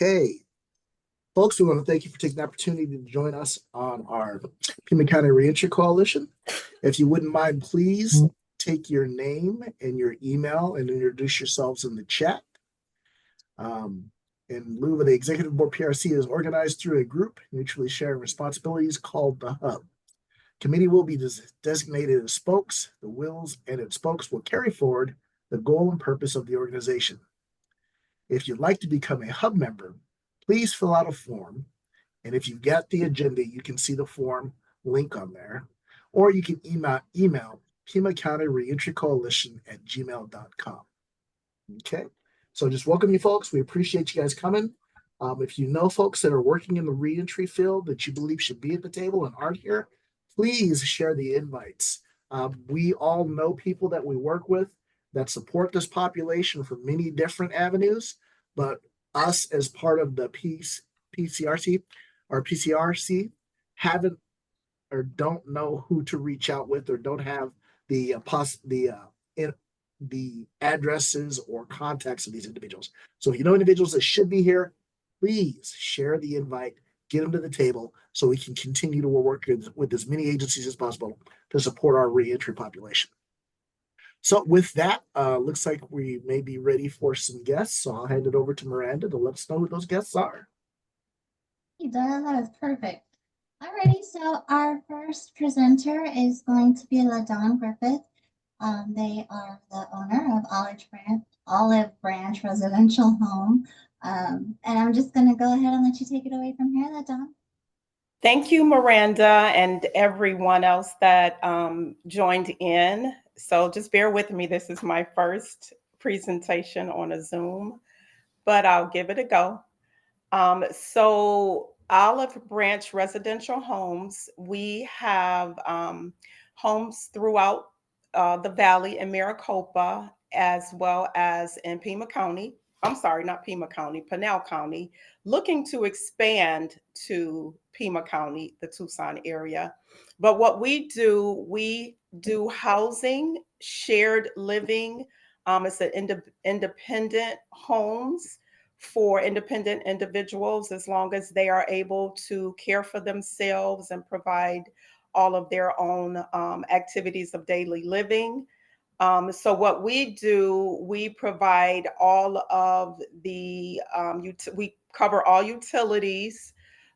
Okay, folks, we want to thank you for taking the opportunity to join us on our Pima County Reentry Coalition. If you wouldn't mind, please take your name and your email and introduce yourselves in the chat. In lieu of the Executive Board, PRC is organized through a group mutually sharing responsibilities called the Hub. Committee will be designated as spokes. The wills and its spokes will carry forward the goal and purpose of the organization. If you'd like to become a Hub member, please fill out a form. And if you've got the agenda, you can see the form link on there. Or you can email Pima County Reentry Coalition at gmail.com. Okay, so just welcome you folks. We appreciate you guys coming. If you know folks that are working in the reentry field that you believe should be at the table and aren't here, please share the invites. We all know people that we work with that support this population from many different avenues, but us as part of the PCRC or PCRC haven't or don't know who to reach out with or don't have the addresses or contacts of these individuals. So if you know individuals that should be here, please share the invite, get them to the table so we can continue to work with as many agencies as possible to support our reentry population. So with that, looks like we may be ready for some guests. So I'll hand it over to Miranda to let us know who those guests are. Hey, Doug, that is perfect. Alrighty, so our first presenter is going to be LaDawn Griffith. They are the owner of Olive Branch Residential Home. And I'm just going to go ahead and let you take it away from here, LaDawn. Thank you, Miranda, and everyone else that joined in. So just bear with me. This is my first presentation on a Zoom, but I'll give it a go. So Olive Branch Residential Homes, we have homes throughout the Valley in Maricopa, as well as in Pima County. I'm sorry, not Pima County, Pinal County, looking to expand to Pima County, the Tucson area. But what we do housing, shared living. It's an independent homes for independent individuals, as long as they are able to care for themselves and provide all of their own activities of daily living. So what we do, we provide all of the, we cover all utilities,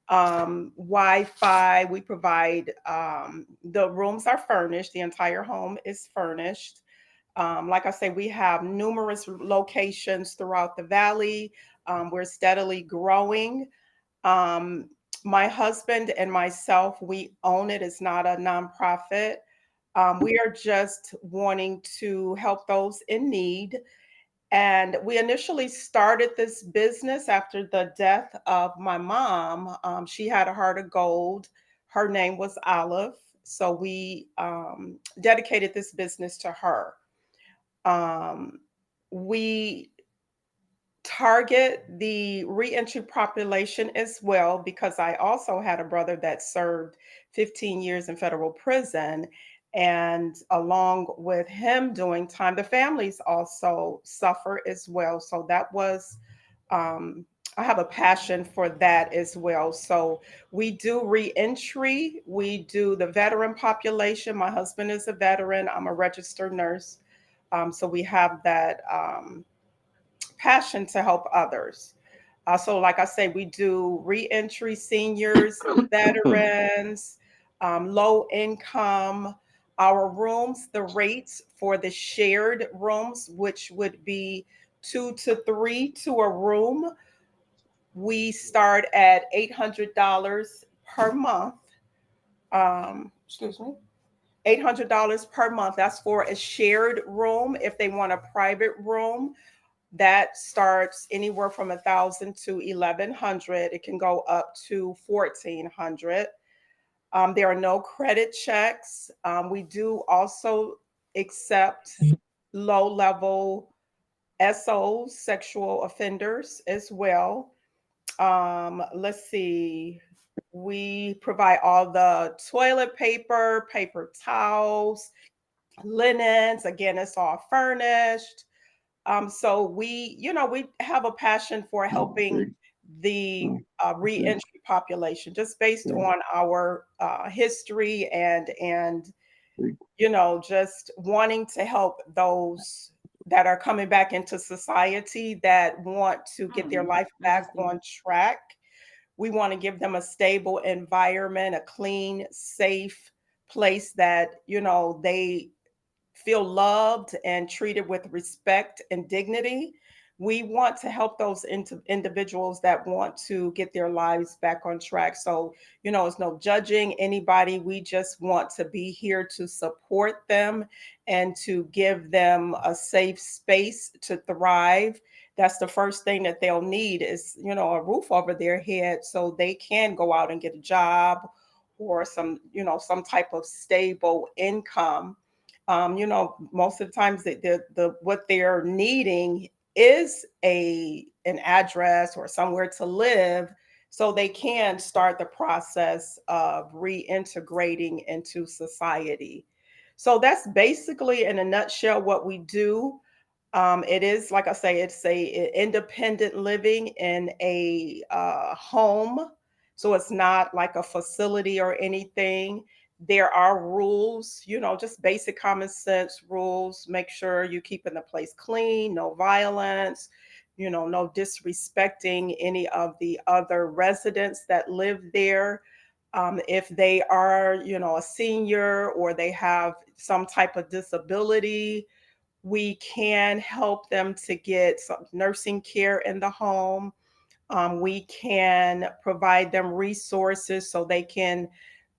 Wi-Fi, we provide, the rooms are furnished, the entire home is furnished. Like I say, we have numerous locations throughout the Valley. We're steadily growing. My husband and myself, we own it. It's not a nonprofit. We are just wanting to help those in need. And we initially started this business after the death of my mom. She had a heart of gold. Her name was Olive. So we dedicated this business to her. We target the reentry population as well, because I also had a brother that served 15 years in federal prison. And along with him doing time, the families also suffer as well. So that was, I have a passion for that as well. So we do reentry, we do the veteran population. My husband is a veteran, I'm a registered nurse. So we have that passion to help others. So like I say, we do reentry, seniors, veterans, low income. Our rooms, the rates for the shared rooms, which would be 2 to 3 to a room, we start at $800 per month. Excuse me. $800 per month. That's for a shared room. If they want a private room, that starts anywhere from $1,000 to $1,100. It can go up to $1,400. There are no credit checks. We do also accept low-level SOs, sexual offenders, as well. Let's see. We provide all the toilet paper, paper towels, linens. Again, it's all furnished. So we have a passion for helping the reentry population, just based on our history and just wanting to help those that are coming back into society that want to get their life back on track. We want to give them a stable environment, a clean, safe place that, they feel loved and treated with respect and dignity. We want to help those individuals that want to get their lives back on track. So, it's no judging anybody. We just want to be here to support them and to give them a safe space to thrive. That's the first thing that they'll need is, a roof over their head so they can go out and get a job or some type of stable income. Most of the times the what they're needing is an address or somewhere to live so they can start the process of reintegrating into society. So that's basically in a nutshell what we do. It is, like I say, it's a independent living in a home. So it's not like a facility or anything. There are rules, just basic common sense rules. Make sure you keeping the place clean, no violence, no disrespecting any of the other residents that live there. If they are, a senior or they have some type of disability, we can help them to get some nursing care in the home. We can provide them resources so they can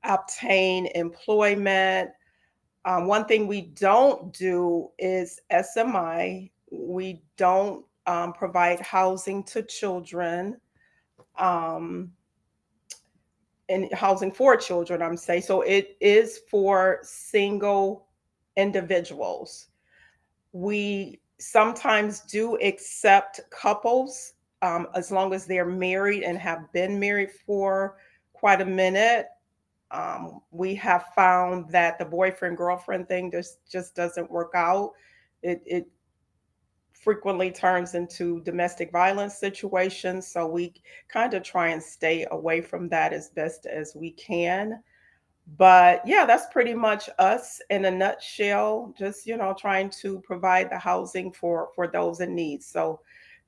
obtain employment. One thing we don't do is SMI. We don't provide housing to children, and housing for children, I'm saying. So it is for single individuals. We sometimes do accept couples as long as they're married and have been married for quite a minute. We have found that the boyfriend girlfriend thing just doesn't work out. It frequently turns into domestic violence situations. So we kind of try and stay away from that as best as we can. But yeah, that's pretty much us in a nutshell. Just, trying to provide the housing for those in need. So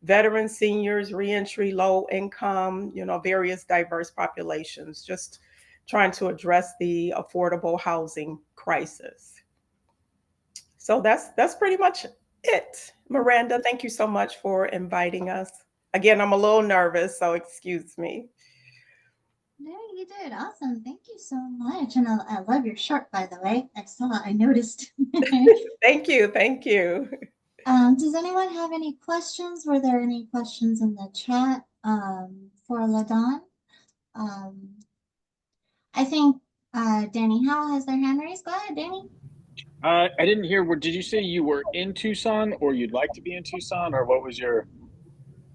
veterans, seniors, reentry, low income, various diverse populations, just trying to address the affordable housing crisis. So that's pretty much it. Miranda, thank you so much for inviting us. Again, I'm a little nervous, so excuse me. No, you did awesome. Thank you so much. And I love your shirt, by the way. I noticed. Thank you. Thank you. Does anyone have any questions? Were there any questions in the chat for LaDawn? I think Danny Howell has their hand raised. Go ahead, Danny. I didn't hear. Did you say you were in Tucson, or you'd like to be in Tucson, or what was your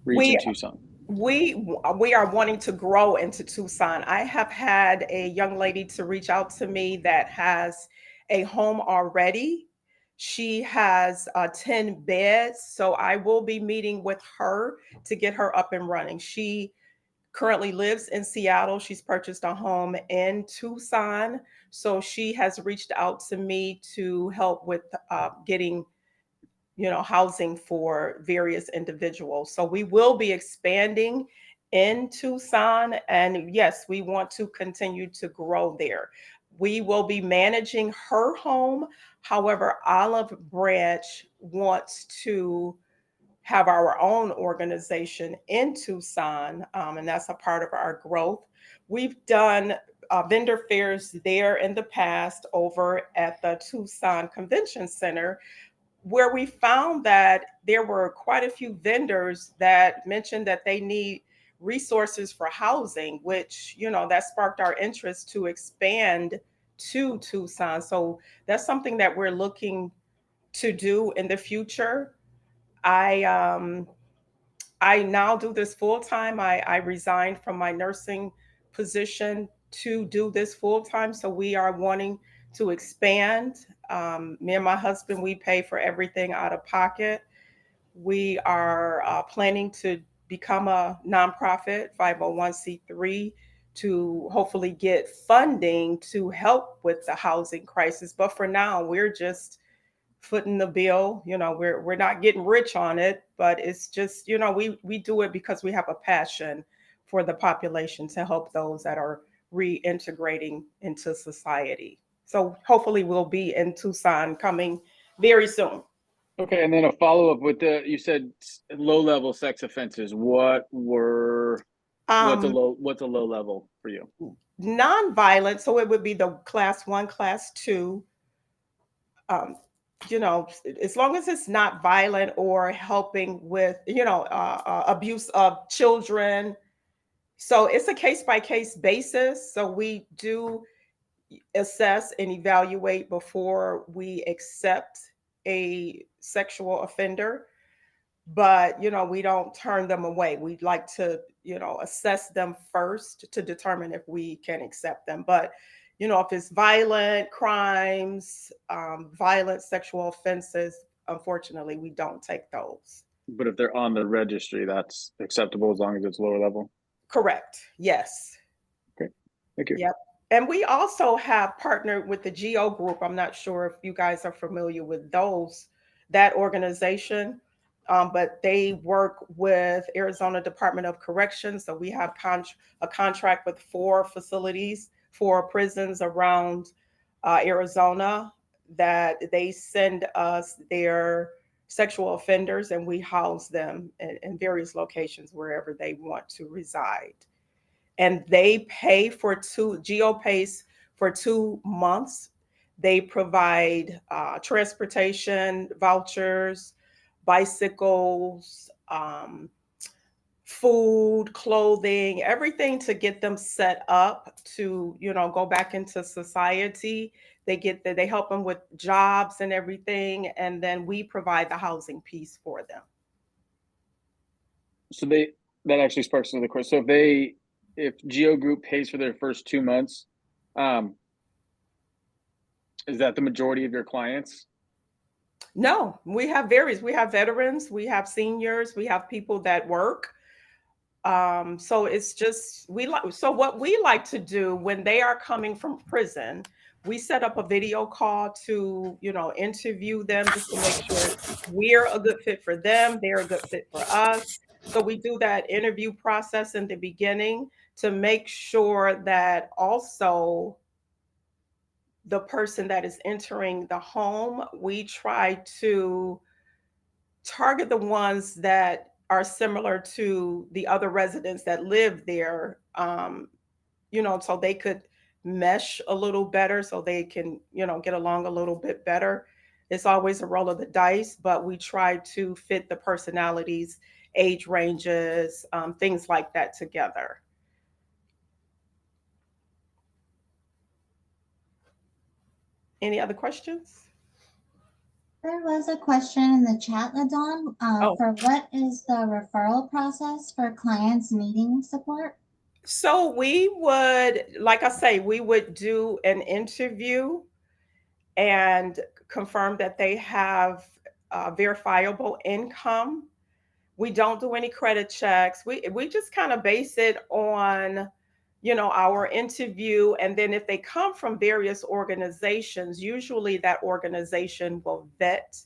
reach in Tucson? We are wanting to grow into Tucson. I have had a young lady to reach out to me that has a home already. She has 10 beds, so I will be meeting with her to get her up and running. She currently lives in Seattle. She's purchased a home in Tucson, so she has reached out to me to help with getting housing for various individuals. So we will be expanding in Tucson. And yes, we want to continue to grow there. We will be managing her home. However, Olive Branch wants to have our own organization in Tucson, and that's a part of our growth. We've done vendor fairs there in the past over at the Tucson Convention Center, where we found that there were quite a few vendors that mentioned that they need resources for housing, which, that sparked our interest to expand to Tucson. So that's something that we're looking to do in the future. I now do this full time. I resigned from my nursing position to do this full time. So we are wanting to expand. Me and my husband, we pay for everything out of pocket. We are planning to become a nonprofit 501c3 to hopefully get funding to help with the housing crisis. But for now, we're just footing the bill. We're not getting rich on it, but it's just, we do it because we have a passion for the population to help those that are reintegrating into society. So hopefully we'll be in Tucson coming very soon. Okay, and then a follow-up with you said low-level sex offenses. What's a low level for you? Non-violent, so it would be the class 1, class 2. As long as it's not violent or helping with, abuse of children. So it's a case-by-case basis. So we do assess and evaluate before we accept a sexual offender. But, we don't turn them away. We'd like to, assess them first to determine if we can accept them. But, if it's violent crimes, violent sexual offenses, unfortunately, we don't take those. But if they're on the registry, that's acceptable as long as it's lower level? Correct. Yes. Okay. Thank you. Yep. And we also have partnered with the GEO group. I'm not sure if you guys are familiar with that organization. But they work with Arizona Department of Corrections. So we have a contract with 4 facilities, 4 prisons around Arizona, that they send us their sexual offenders, and we house them in various locations wherever they want to reside. And they pay for GEO pays for 2 months. They provide transportation vouchers, bicycles, food, clothing, everything to get them set up to, go back into society. They help them with jobs and everything, and then we provide the housing piece for them. So that actually sparks another question. So if GEO Group pays for their first 2 months, is that the majority of your clients? No, we have various. We have veterans, we have seniors, we have people that work. So it's just what we like to do when they are coming from prison, we set up a video call to, interview them just to make sure we're a good fit for them, they're a good fit for us. So we do that interview process in the beginning to make sure that also the person that is entering the home, we try to target the ones that are similar to the other residents that live there, so they could mesh a little better, so they can, get along a little bit better. It's always a roll of the dice, but we try to fit the personalities, age ranges, things like that together. Any other questions? There was a question in the chat, LaDawn, for what is the referral process for clients needing support? So we would, like I say, we would do an interview and confirm that they have verifiable income. We don't do any credit checks. We just kind of base it on, our interview. And then if they come from various organizations, usually that organization will vet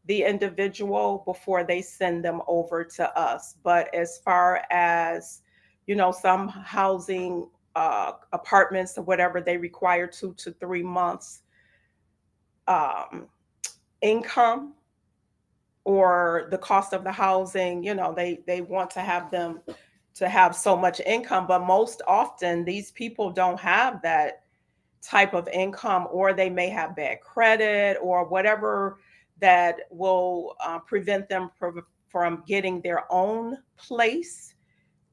the individual before they send them over to us. But as far as, some housing apartments or whatever, they require 2 to 3 months income or the cost of the housing. They want to have them to have so much income, but most often these people don't have that type of income, or they may have bad credit or whatever that will prevent them from getting their own place.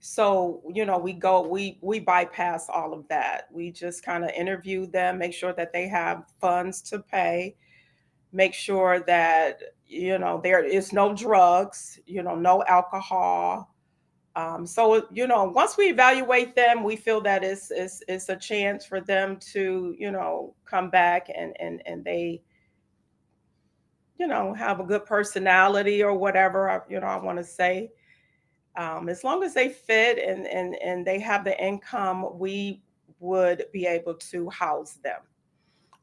So, we bypass all of that. We just kind of interview them, make sure that they have funds to pay, make sure that, there is no drugs, no alcohol. So, once we evaluate them, we feel that it's a chance for them to, come back and they, have a good personality or whatever, I want to say. As long as they fit and they have the income, we would be able to house them.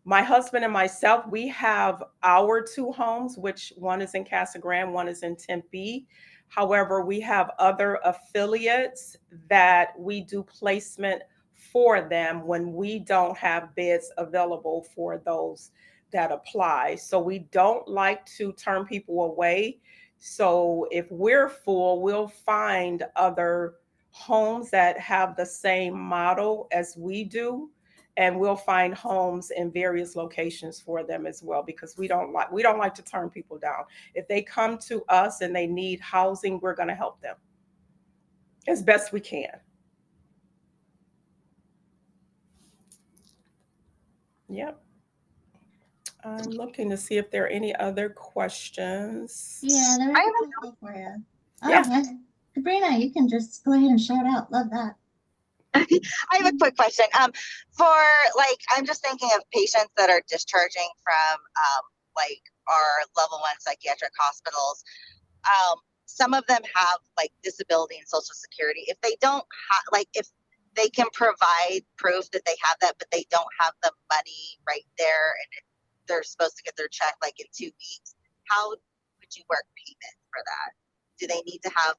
My husband and myself, we have our 2 homes, which one is in Casa Grande, one is in Tempe. However, we have other affiliates that we do placement for them when we don't have beds available for those that apply. So we don't like to turn people away. So if we're full, we'll find other homes that have the same model as we do, and we'll find homes in various locations for them as well, because we don't like to turn people down. If they come to us and they need housing, we're going to help them as best we can. Yep. I'm looking to see if there are any other questions. Yeah, there was a couple for you. Oh, Yeah. yeah. Sabrina, you can just go ahead and shout out. Love that. I have a quick question. For like, I'm just thinking of patients that are discharging from like our level 1 psychiatric hospitals. Some of them have like disability and social security. If they don't have, like, if they can provide proof that they have that, but they don't have the money right there, and they're supposed to get their check like in 2 weeks, how would you work payment for that? Do they need to have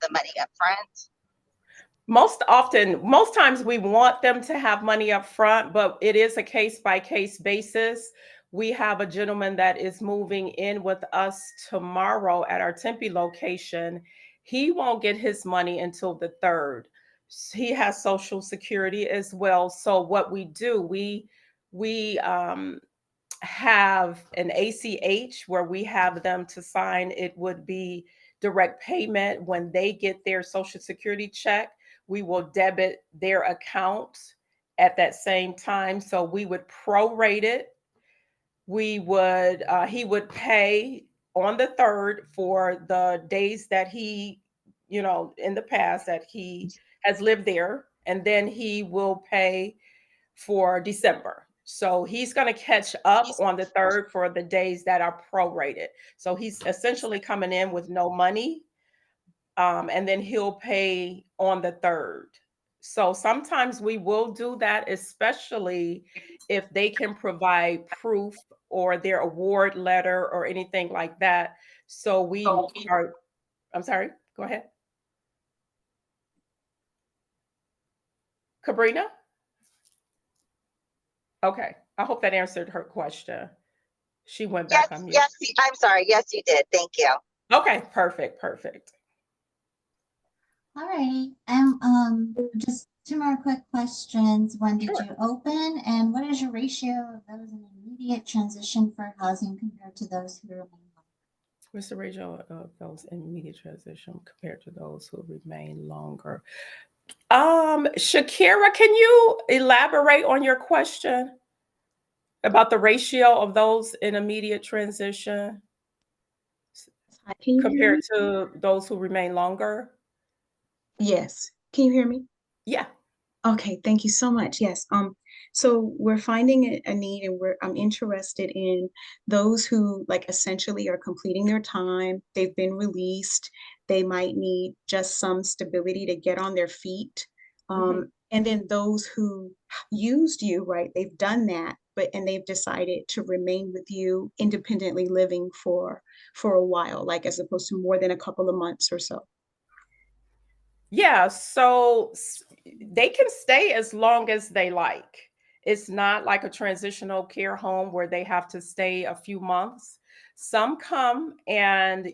the money up front? Most times we want them to have money up front, but it is a case-by-case basis. We have a gentleman that is moving in with us tomorrow at our Tempe location. He won't get his money until the 3rd. He has Social Security as well. So what we do, we have an ACH where we have them to sign. It would be direct payment. When they get their Social Security check, we will debit their account at that same time. So we would prorate it. He would pay on the 3rd for the days that he, in the past that he has lived there. And then he will pay for December. So he's going to catch up on the 3rd for the days that are prorated. So he's essentially coming in with no money. And then he'll pay on the 3rd. So sometimes we will do that, especially if they can provide proof or their award letter or anything like that. So I'm sorry, go ahead. Cabrina? Okay, I hope that answered her question. She went back on mute. Yes, I'm sorry. Yes, you did. Thank you. Okay, perfect. All right. Just 2 more quick questions. When did you open, and what is your ratio of those in immediate transition for housing compared to those who remain? What's the ratio of those in immediate transition compared to those who remain longer? Shakira, can you elaborate on your question about the ratio of those in immediate transition compared to those who remain longer? Yes. Can you hear me? Yeah. Okay, thank you so much. Yes. So we're finding a need, and I'm interested in those who like essentially are completing their time. They've been released. They might need just some stability to get on their feet. And then those who used you, right? They've done that, and they've decided to remain with you independently living for a while, like as opposed to more than a couple of months or so. Yeah, so they can stay as long as they like. It's not like a transitional care home where they have to stay a few months. Some come and,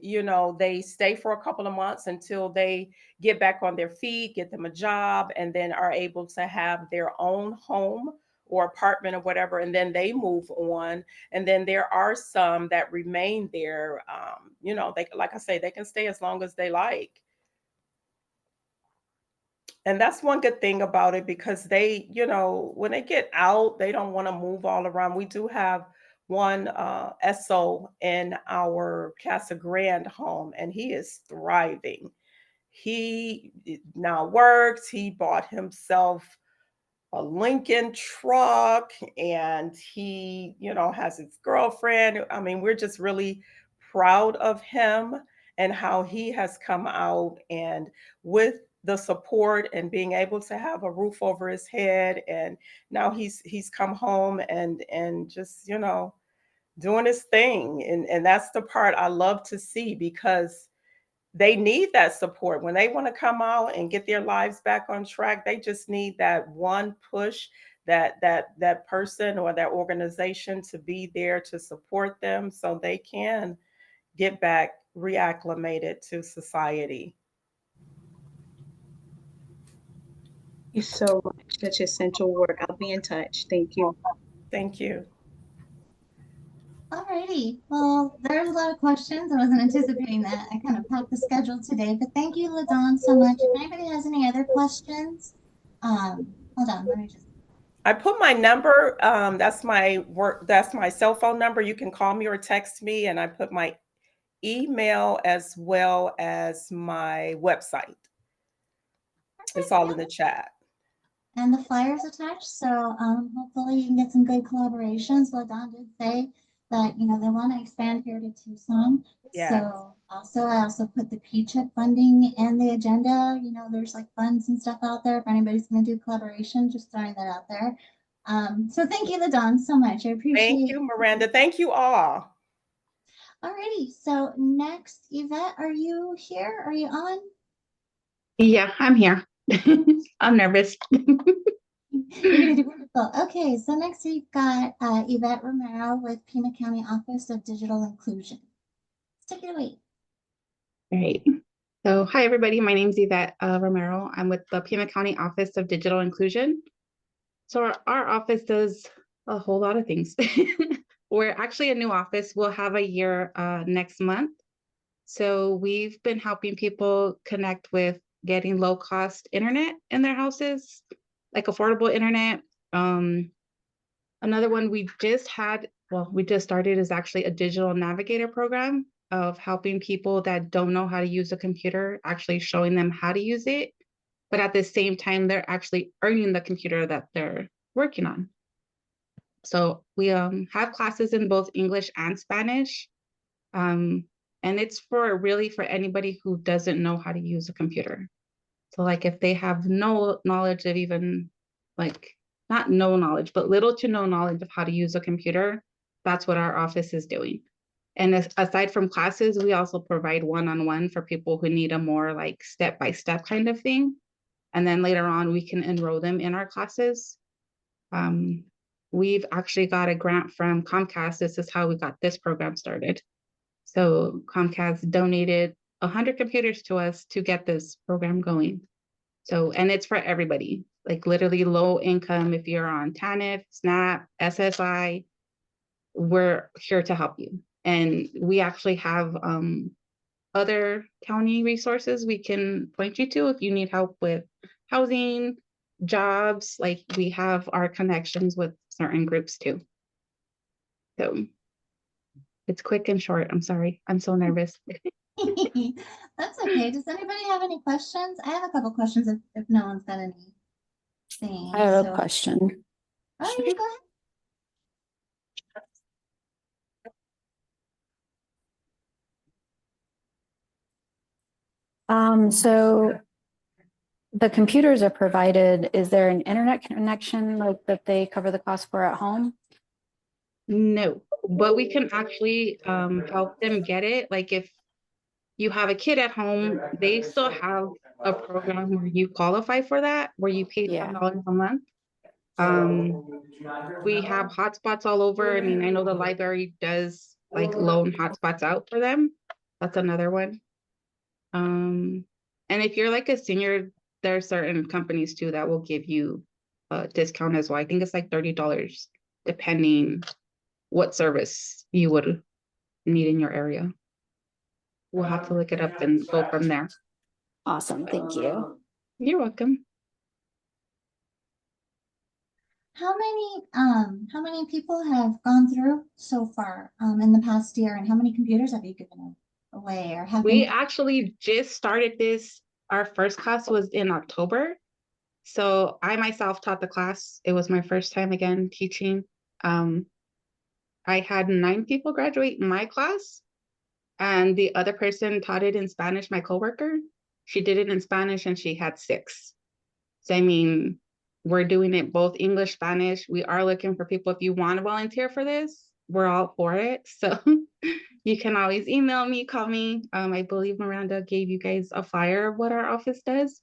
they stay for a couple of months until they get back on their feet, get them a job, and then are able to have their own home or apartment or whatever, and then they move on. And then there are some that remain there. They, like I say, they can stay as long as they like. And that's one good thing about it, because they, when they get out, they don't want to move all around. We do have one SO in our Casa Grande home, and he is thriving. He now works. He bought himself a Lincoln truck, and he, has his girlfriend. I mean, we're just really proud of him. and how he has come out and with the support and being able to have a roof over his head, and now he's come home and just, you know, doing his thing. And that's the part I love to see, because they need that support when they want to come out and get their lives back on track. They just need that one push, that person or that organization to be there to support them so they can get back reacclimated to society. Thank you so much. Such essential work. I'll be in touch. Thank you. Thank you. Alrighty, well, there's a lot of questions. I wasn't anticipating that. I kind of packed the schedule today, but thank you, LaDawn, so much. If anybody has any other questions, hold on, let me just. I put my number, that's my cell phone number. You can call me or text me, and I put my email as well as my website. It's all in the chat. And the flyers attached, so hopefully you can get some good collaborations. LaDawn did say that, you know, they want to expand here to Tucson. Yeah. So I also put the P-CHIP funding and the agenda. You know, there's like funds and stuff out there if anybody's going to do collaboration, just throwing that out there. So thank you, LaDawn, so much. I appreciate it. Thank you, Miranda. Thank you all. Alrighty, so next, Yvette, are you here? Are you on? Yeah, I'm here. I'm nervous. You're gonna do wonderful. Okay, so next we've got Yvette Romero with Pima County Office of Digital Inclusion. Let's take it away. All right. So, hi everybody. My name's Yvette Romero. I'm with the Pima County Office of Digital Inclusion. So our office does a whole lot of things. We're actually a new office. We'll have a year next month. So we've been helping people connect with getting low-cost internet in their houses, like affordable internet. Another one we just started is actually a digital navigator program of helping people that don't know how to use a computer, actually showing them how to use it. But at the same time, they're actually earning the computer that they're working on. So we have classes in both English and Spanish. And it's really for anybody who doesn't know how to use a computer. So like if they have no knowledge of even not no knowledge, but little to no knowledge of how to use a computer, that's what our office is doing. And aside from classes, we also provide one-on-one for people who need a more like step-by-step kind of thing. And then later on, we can enroll them in our classes. We've actually got a grant from Comcast. This is how we got this program started. So Comcast donated 100 computers to us to get this program going. So, and it's for everybody, like literally low income. If you're on TANF, SNAP, SSI, we're here to help you. And we actually have other county resources we can point you to if you need help with housing, jobs. Like we have our connections with certain groups too. So it's quick and short. I'm sorry. I'm so nervous. That's okay. Does anybody have any questions? I have a couple questions if no one's got anything. I have a question. Oh, you go ahead. So the computers are provided. Is there an internet connection like that they cover the cost for at home? No, but we can actually help them get it. Like if you have a kid at home, they still have a program where you qualify for that, where you pay $10 a month. We have hotspots all over. I mean, I know the library does like loan hotspots out for them. That's another one. And if you're like a senior, there are certain companies too that will give you a discount as well. I think it's like $30, depending what service you would need in your area. We'll have to look it up and go from there. Awesome, thank you. You're welcome. How many people have gone through so far in the past year, and how many computers have you given away or have we actually just started this. Our first class was in October. So I myself taught the class. It was my first time again teaching. I had 9 people graduate in my class. And the other person taught it in Spanish, my coworker. She did it in Spanish and she had 6. So, I mean, we're doing it both English, Spanish. We are looking for people. If you want to volunteer for this, we're all for it. So you can always email me, call me. I believe Miranda gave you guys a flyer of what our office does.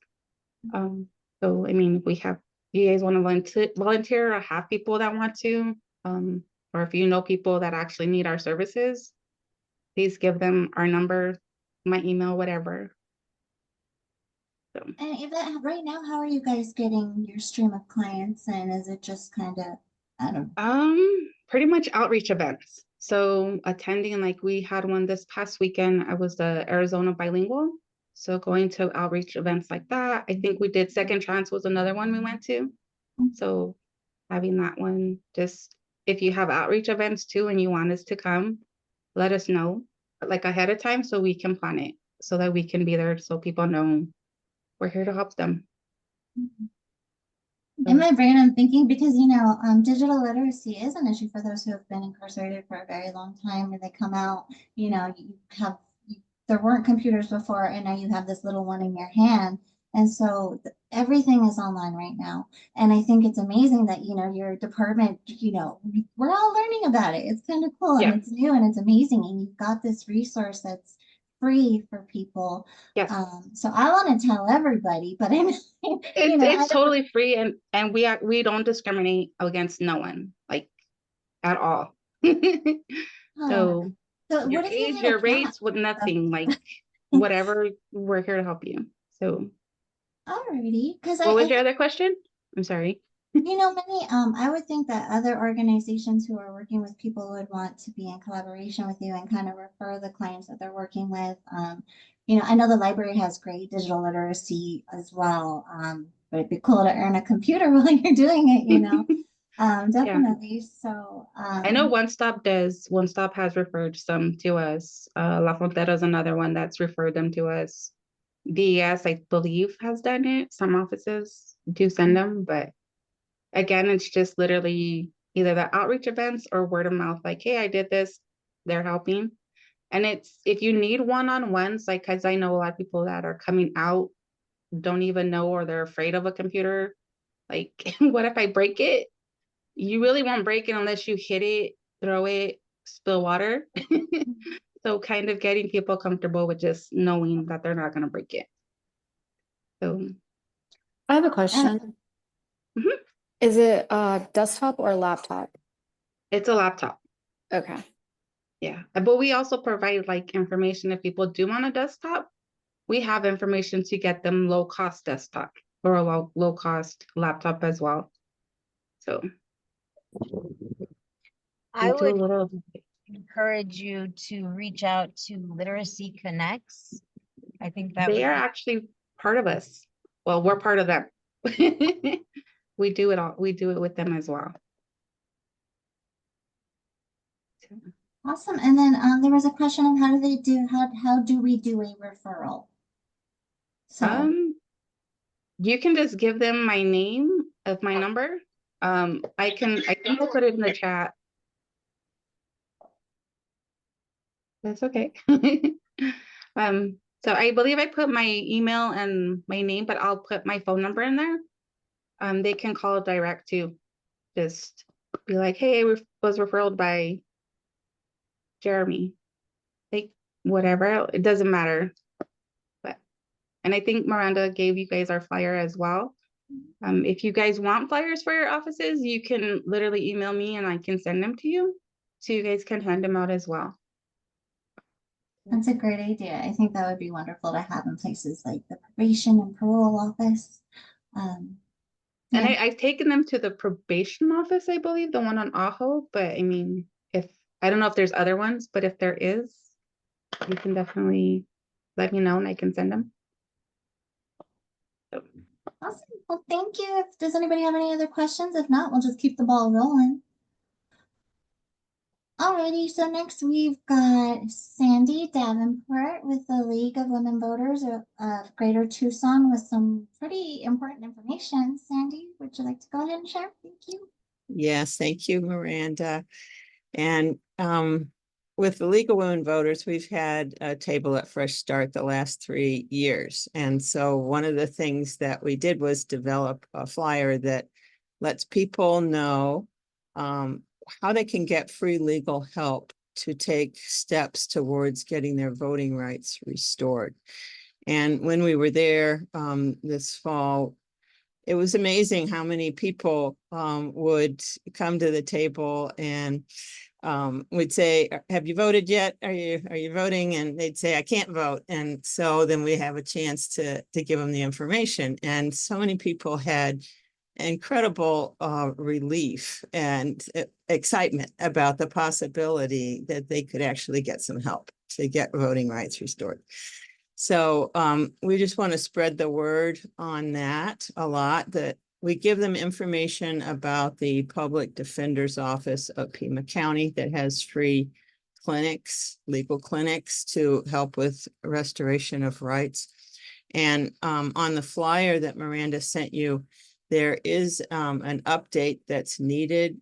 So, I mean, if you guys want to volunteer or have people that want to, or if you know people that actually need our services, please give them our number, my email, whatever. So. And Yvette, right now, how are you guys getting your stream of clients? And is it just kind of, I don't know. Pretty much outreach events. So attending, like we had one this past weekend, I was the Arizona bilingual. So going to outreach events like that. I think we did Second Chance was another one we went to. So having that one, just if you have outreach events too and you want us to come, let us know like ahead of time so we can plan it so that we can be there so people know we're here to help them. In my brain, I'm thinking because, you know, digital literacy is an issue for those who have been incarcerated for a very long time and they come out, you know, there weren't computers before and now you have this little one in your hand. And so everything is online right now. And I think it's amazing that, you know, your department, you know, we're all learning about it. It's kind of cool and it's new and it's amazing. And you've got this resource that's free for people. Yes. So I want to tell everybody, but I mean, it's totally free and we don't discriminate against no one, like at all. So your age, your race, with nothing, like whatever, we're here to help you. So alrighty, because what was your other question? I'm sorry. You know, many I would think that other organizations who are working with people would want to be in collaboration with you and kind of refer the clients that they're working with. You know, I know the library has great digital literacy as well, but it'd be cool to earn a computer while you're doing it, you know. Definitely. Yeah. So I know One Stop has referred some to us. La Frontera is another one that's referred them to us. DES, I believe, has done it. Some offices do send them, but again, it's just literally either the outreach events or word of mouth, like, hey, I did this, they're helping. And it's, if you need one-on-ones, like, cause I know a lot of people that are coming out, don't even know, or they're afraid of a computer. Like, what if I break it? You really won't break it unless you hit it, throw it, spill water. So kind of getting people comfortable with just knowing that they're not going to break it. So I have a question. Is it a desktop or a laptop? It's a laptop. Okay. Yeah, but we also provide like information if people do want a desktop. We have information to get them low-cost desktop or a low-cost laptop as well. So I would encourage you to reach out to Literacy Connects. I think that they are actually part of us. Well, we're part of them. We do it all. We do it with them as well. Awesome. And then there was a question of how do we do a referral? So you can just give them my name of my number. I can put it in the chat. That's okay. So I believe I put my email and my name, but I'll put my phone number in there. They can call direct too. Just be like, hey, I was referred by Jeremy. Like whatever, it doesn't matter. But and I think Miranda gave you guys our flyer as well. If you guys want flyers for your offices, you can literally email me and I can send them to you. So you guys can hand them out as well. That's a great idea. I think that would be wonderful to have in places like the probation and parole office. And I've taken them to the probation office, I believe, the one on Ajo. But I mean, I don't know if there's other ones, but if there is, you can definitely let me know and I can send them. So. Awesome. Well, thank you. Does anybody have any other questions? If not, we'll just keep the ball rolling. Alrighty, so next we've got Sandy Davenport with the League of Women Voters of Greater Tucson with some pretty important information. Sandy, would you like to go ahead and share? Thank you. Yes, thank you, Miranda. And with the Legal Women Voters, we've had a table at Fresh Start the last 3 years. And so one of the things that we did was develop a flyer that lets people know how they can get free legal help to take steps towards getting their voting rights restored. And when we were there this fall, it was amazing how many people would come to the table and would say, have you voted yet? Are you voting? And they'd say, I can't vote. And so then we have a chance to give them the information. And so many people had incredible relief and excitement about the possibility that they could actually get some help to get voting rights restored. So we just want to spread the word on that a lot, that we give them information about the Public Defender's Office of Pima County that has free clinics, legal clinics to help with restoration of rights. And on the flyer that Miranda sent you, there is an update that's needed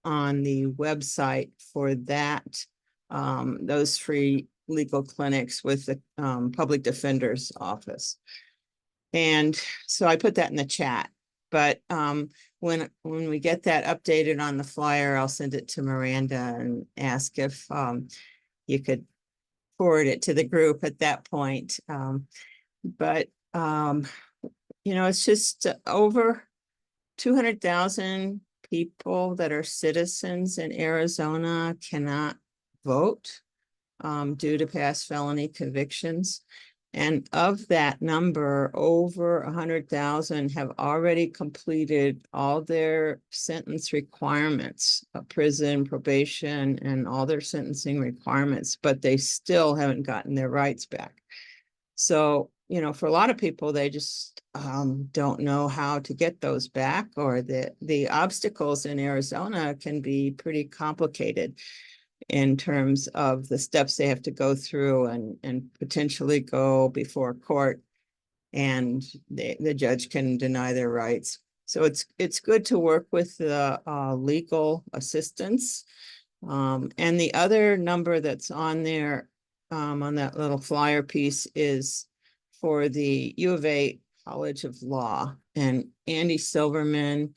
on the website for that, those free legal clinics with the Public Defender's Office. And so I put that in the chat. But when we get that updated on the flyer, I'll send it to Miranda and ask if you could forward it to the group at that point. But it's just over 200,000 people that are citizens in Arizona cannot vote due to past felony convictions. And of that number, over 100,000 have already completed all their sentence requirements, prison, probation, and all their sentencing requirements, but they still haven't gotten their rights back. So, for a lot of people, they just don't know how to get those back, or the obstacles in Arizona can be pretty complicated in terms of the steps they have to go through and potentially go before court, and the judge can deny their rights. So it's good to work with the legal assistance. And the other number that's on there on that little flyer piece is for the U of A College of Law, and Andy Silverman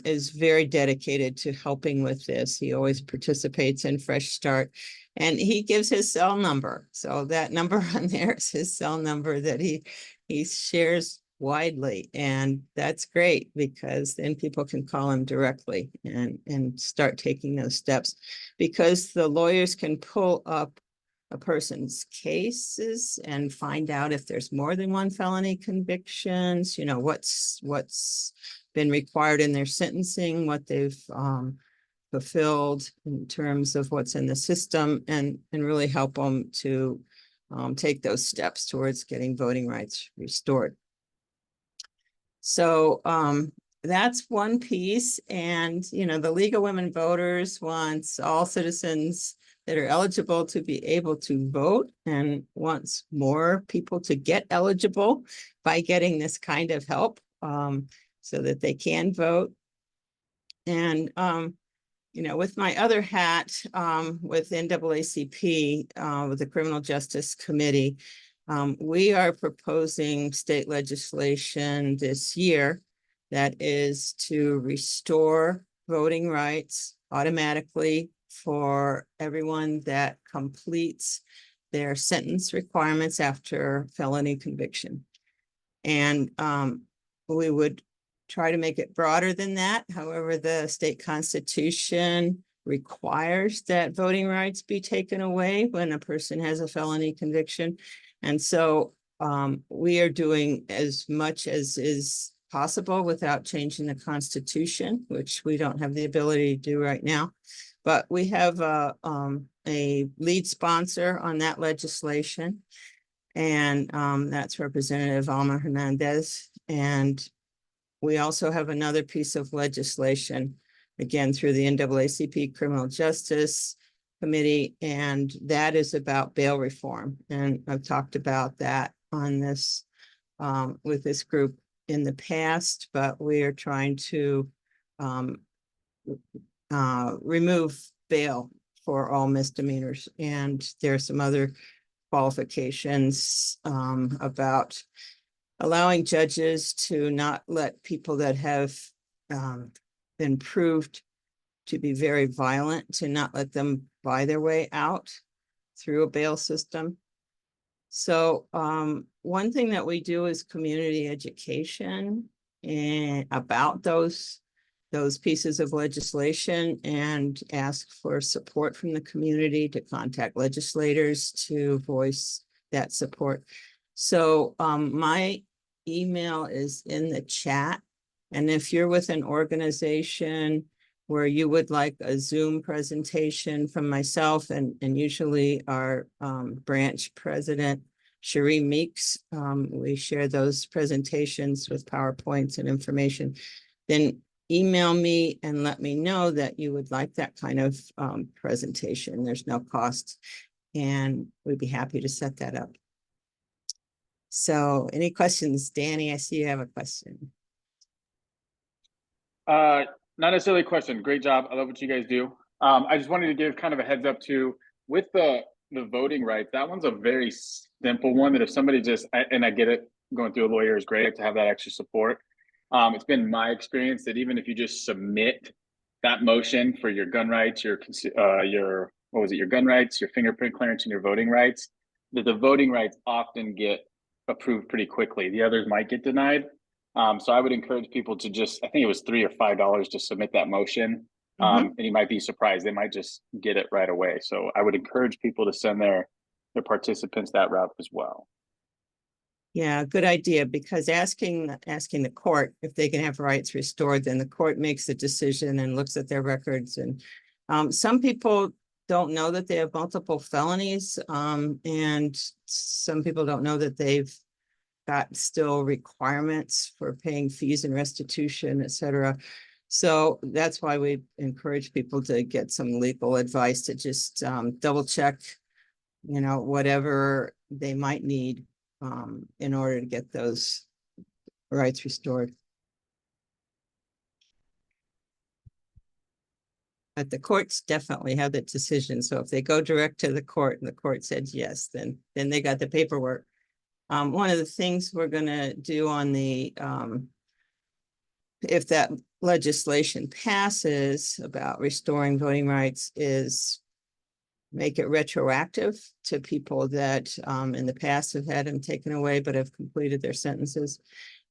is very dedicated to helping with this. He always participates in Fresh Start, and he gives his cell number. So that number on there is his cell number that he shares widely. And that's great, because then people can call him directly and start taking those steps, because the lawyers can pull up a person's cases and find out if there's more than one felony convictions, what's been required in their sentencing, what they've fulfilled in terms of what's in the system, and really help them to take those steps towards getting voting rights restored. So that's one piece. And, the League of Women Voters wants all citizens that are eligible to be able to vote, and wants more people to get eligible by getting this kind of help so that they can vote. And, with my other hat with NAACP, with the Criminal Justice Committee, we are proposing state legislation this year that is to restore voting rights automatically for everyone that completes their sentence requirements after felony conviction. And we would try to make it broader than that. However, the state constitution requires that voting rights be taken away when a person has a felony conviction. And so we are doing as much as is possible without changing the Constitution, which we don't have the ability to do right now. But we have a lead sponsor on that legislation, and that's Representative Alma Hernandez. And we also have another piece of legislation, again, through the NAACP Criminal Justice Committee, and that is about bail reform. And I've talked about that on this with this group in the past, but we are trying to remove bail for all misdemeanors. And there are some other qualifications about allowing judges to not let people that have been proved to be very violent, to not let them buy their way out through a bail system. So one thing that we do is community education and about those pieces of legislation, and ask for support from the community to contact legislators to voice that support. So my email is in the chat. And if you're with an organization where you would like a Zoom presentation from myself and usually our branch president, Cherie Meeks, we share those presentations with PowerPoints and information, then email me and let me know that you would like that kind of presentation. There's no cost, and we'd be happy to set that up. So any questions? Danny, I see you have a question. Not necessarily a question. Great job. I love what you guys do. I just wanted to give kind of a heads up to, with the voting rights, that one's a very simple one that if somebody just, and I get it, going through a lawyer is great to have that extra support. It's been my experience that even if you just submit that motion for your gun rights, your gun rights, your fingerprint clearance, and your voting rights, that the voting rights often get approved pretty quickly. The others might get denied. So I would encourage people to just, I think it was $3 or $5 to submit that motion. And you might be surprised, they might just get it right away. So I would encourage people to send their participants that route as well. Yeah, good idea, because asking the court if they can have rights restored, then the court makes the decision and looks at their records. And some people don't know that they have multiple felonies, and some people don't know that they've got still requirements for paying fees and restitution, et cetera. So that's why we encourage people to get some legal advice, to just double check, whatever they might need in order to get those rights restored. But the courts definitely have the decision. So if they go direct to the court and the court said yes, then they got the paperwork. One of the things we're going to do on the, if that legislation passes about restoring voting rights, is make it retroactive to people that in the past have had them taken away but have completed their sentences,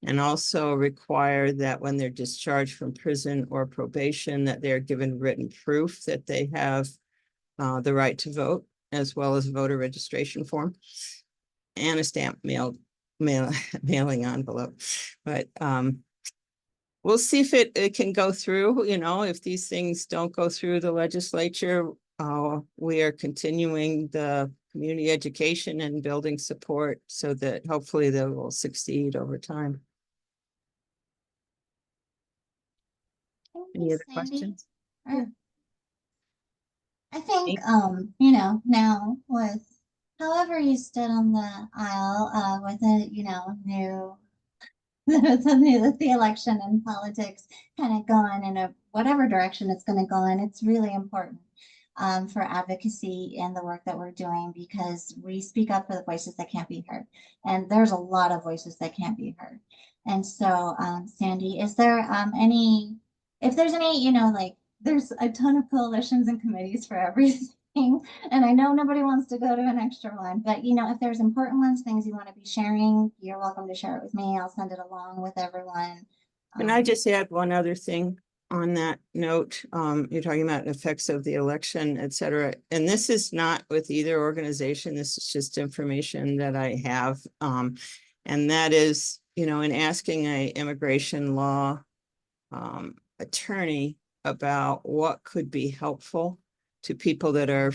and also require that when they're discharged from prison or probation, that they're given written proof that they have the right to vote, as well as a voter registration form and a stamp mailing envelope. But we'll see if it can go through. If these things don't go through the legislature, we are continuing the community education and building support so that hopefully they will succeed over time. Any other questions? I think, now with however you stood on the aisle with the election and politics kind of going in whatever direction it's going to go in, it's really important for advocacy and the work that we're doing, because we speak up for the voices that can't be heard. And there's a lot of voices that can't be heard. And so, Sandy, is there if there's any, there's a ton of coalitions and committees for everything. And I know nobody wants to go to an extra one, but if there's important ones, things you want to be sharing, you're welcome to share it with me. I'll send it along with everyone. Can I just add one other thing on that note? You're talking about effects of the election, et cetera. And this is not with either organization. This is just information that I have. And that is, in asking an immigration law attorney about what could be helpful to people that are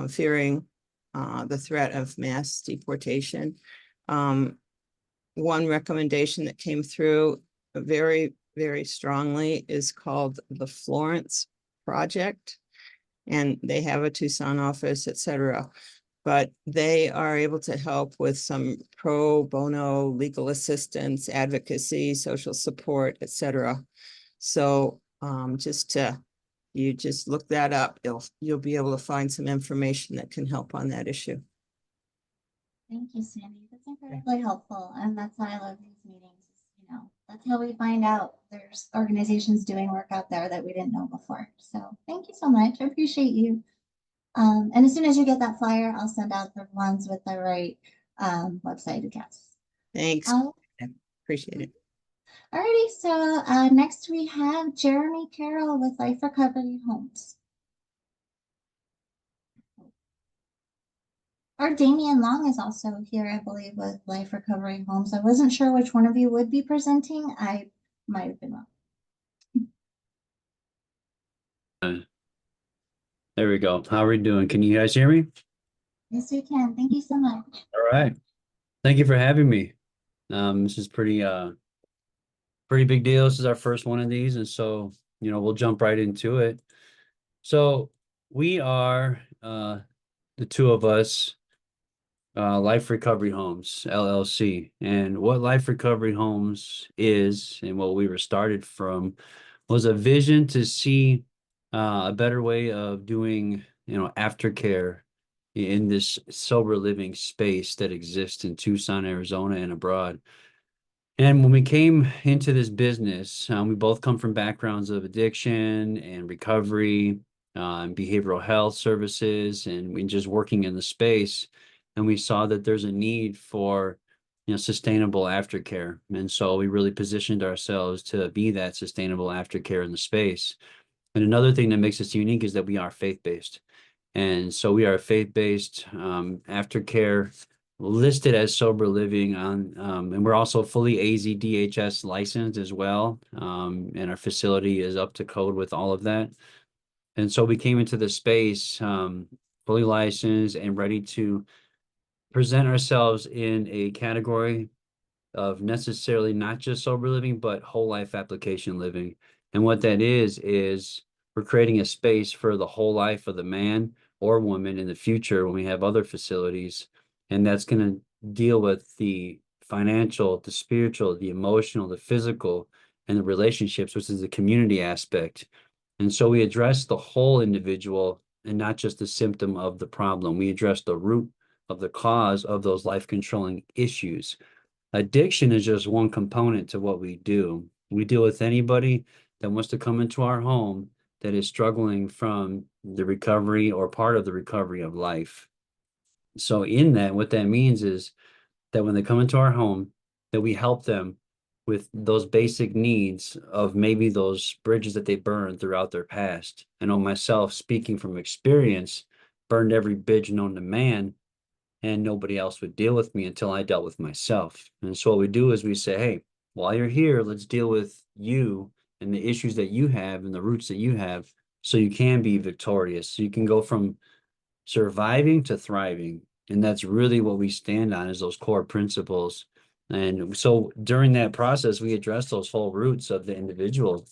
fearing the threat of mass deportation. One recommendation that came through very, very strongly is called the Florence Project, and they have a Tucson office, et cetera. But they are able to help with some pro bono legal assistance, advocacy, social support, et cetera. So just to you just look that up. You'll be able to find some information that can help on that issue. Thank you, Sandy. That's incredibly helpful. And that's why I love these meetings. You know, that's how we find out there's organizations doing work out there that we didn't know before. So thank you so much. I appreciate you. And as soon as you get that flyer, I'll send out the ones with the right website address. Thanks. I appreciate it. Alrighty, so next we have Jeremy Carroll with Life Recovery Homes. Our Damian Long is also here, I believe, with Life Recovery Homes. I wasn't sure which one of you would be presenting. I might have been wrong. There we go. How are we doing? Can you guys hear me? Yes, we can. Thank you so much. All right. Thank you for having me. This is pretty big deal. This is our first one of these, and so we'll jump right into it. So we are the two of us, Life Recovery Homes LLC, and what Life Recovery Homes is and what we were started from was a vision to see a better way of doing aftercare in this sober living space that exists in Tucson, Arizona, and abroad. And when we came into this business, we both come from backgrounds of addiction and recovery, and behavioral health services, and we just working in the space. And we saw that there's a need for sustainable aftercare. And so we really positioned ourselves to be that sustainable aftercare in the space. And another thing that makes us unique is that we are faith-based. And so we are faith-based aftercare listed as sober living on, and we're also fully AZDHS licensed as well. And our facility is up to code with all of that. And so we came into the space fully licensed and ready to present ourselves in a category of necessarily not just sober living, but whole life application living. And what that is we're creating a space for the whole life of the man or woman in the future when we have other facilities. And that's going to deal with the financial, the spiritual, the emotional, the physical, and the relationships, which is the community aspect. And so we address the whole individual and not just the symptom of the problem. We address the root of the cause of those life-controlling issues. Addiction is just one component to what we do. We deal with anybody that wants to come into our home that is struggling from the recovery or part of the recovery of life. So in that, what that means is that when they come into our home, that we help them with those basic needs of maybe those bridges that they burned throughout their past. I know myself, speaking from experience, burned every bridge known to man, and nobody else would deal with me until I dealt with myself. And so what we do is we say, hey, while you're here, let's deal with you and the issues that you have and the roots that you have so you can be victorious. So you can go from surviving to thriving. And that's really what we stand on, is those core principles. And so during that process, we address those whole roots of the individual.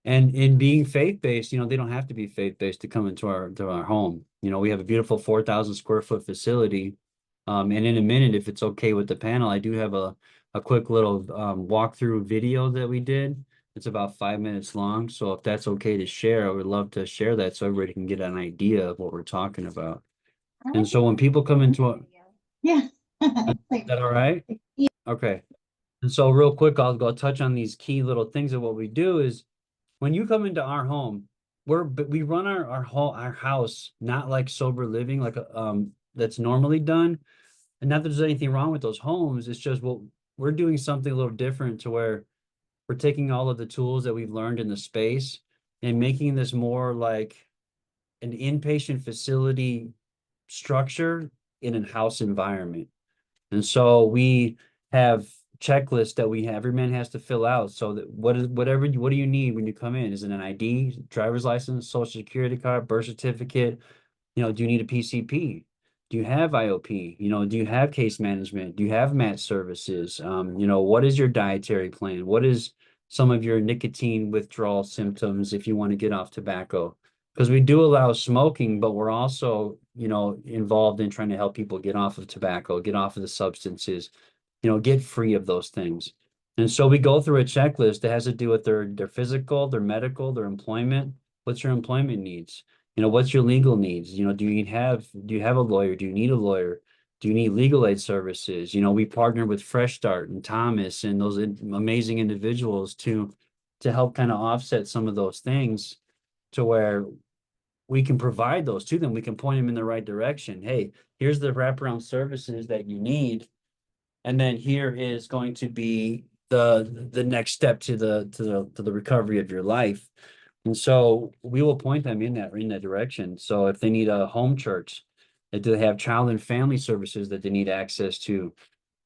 And in being faith-based, they don't have to be faith-based to come into our home. We have a beautiful 4,000 square foot facility. And in a minute, if it's okay with the panel, I do have a quick little walkthrough video that we did. It's about 5 minutes long. So if that's okay to share, I would love to share that so everybody can get an idea of what we're talking about. And so when people come into it, Yeah. is that all right? Yeah. Okay. And so real quick, I'll go touch on these key little things of what we do is when you come into our home, we run our house not like sober living, like that's normally done. And not that there's anything wrong with those homes. It's just, well, we're doing something a little different to where we're taking all of the tools that we've learned in the space and making this more like an inpatient facility structure in a house environment. And so we have checklists that every man has to fill out. So that what do you need when you come in? Is it an ID, driver's license, social security card, birth certificate? Do you need a PCP? Do you have IOP? Do you have case management? Do you have match services? What is your dietary plan? What is some of your nicotine withdrawal symptoms if you want to get off tobacco? Because we do allow smoking, but we're also, involved in trying to help people get off of tobacco, get off of the substances, get free of those things. And so we go through a checklist that has to do with their physical, their medical, their employment, What's your employment needs? You know, what's your legal needs? You know, do you have a lawyer? Do you need a lawyer? Do you need legal aid services? You know, we partner with Fresh Start and Thomas and those amazing individuals to help kind of offset some of those things to where we can provide those to them. We can point them in the right direction. Hey, here's the wraparound services that you need. And then here is going to be the next step to the recovery of your life. And so we will point them in that direction. So if they need a home church, if they have child and family services that they need access to,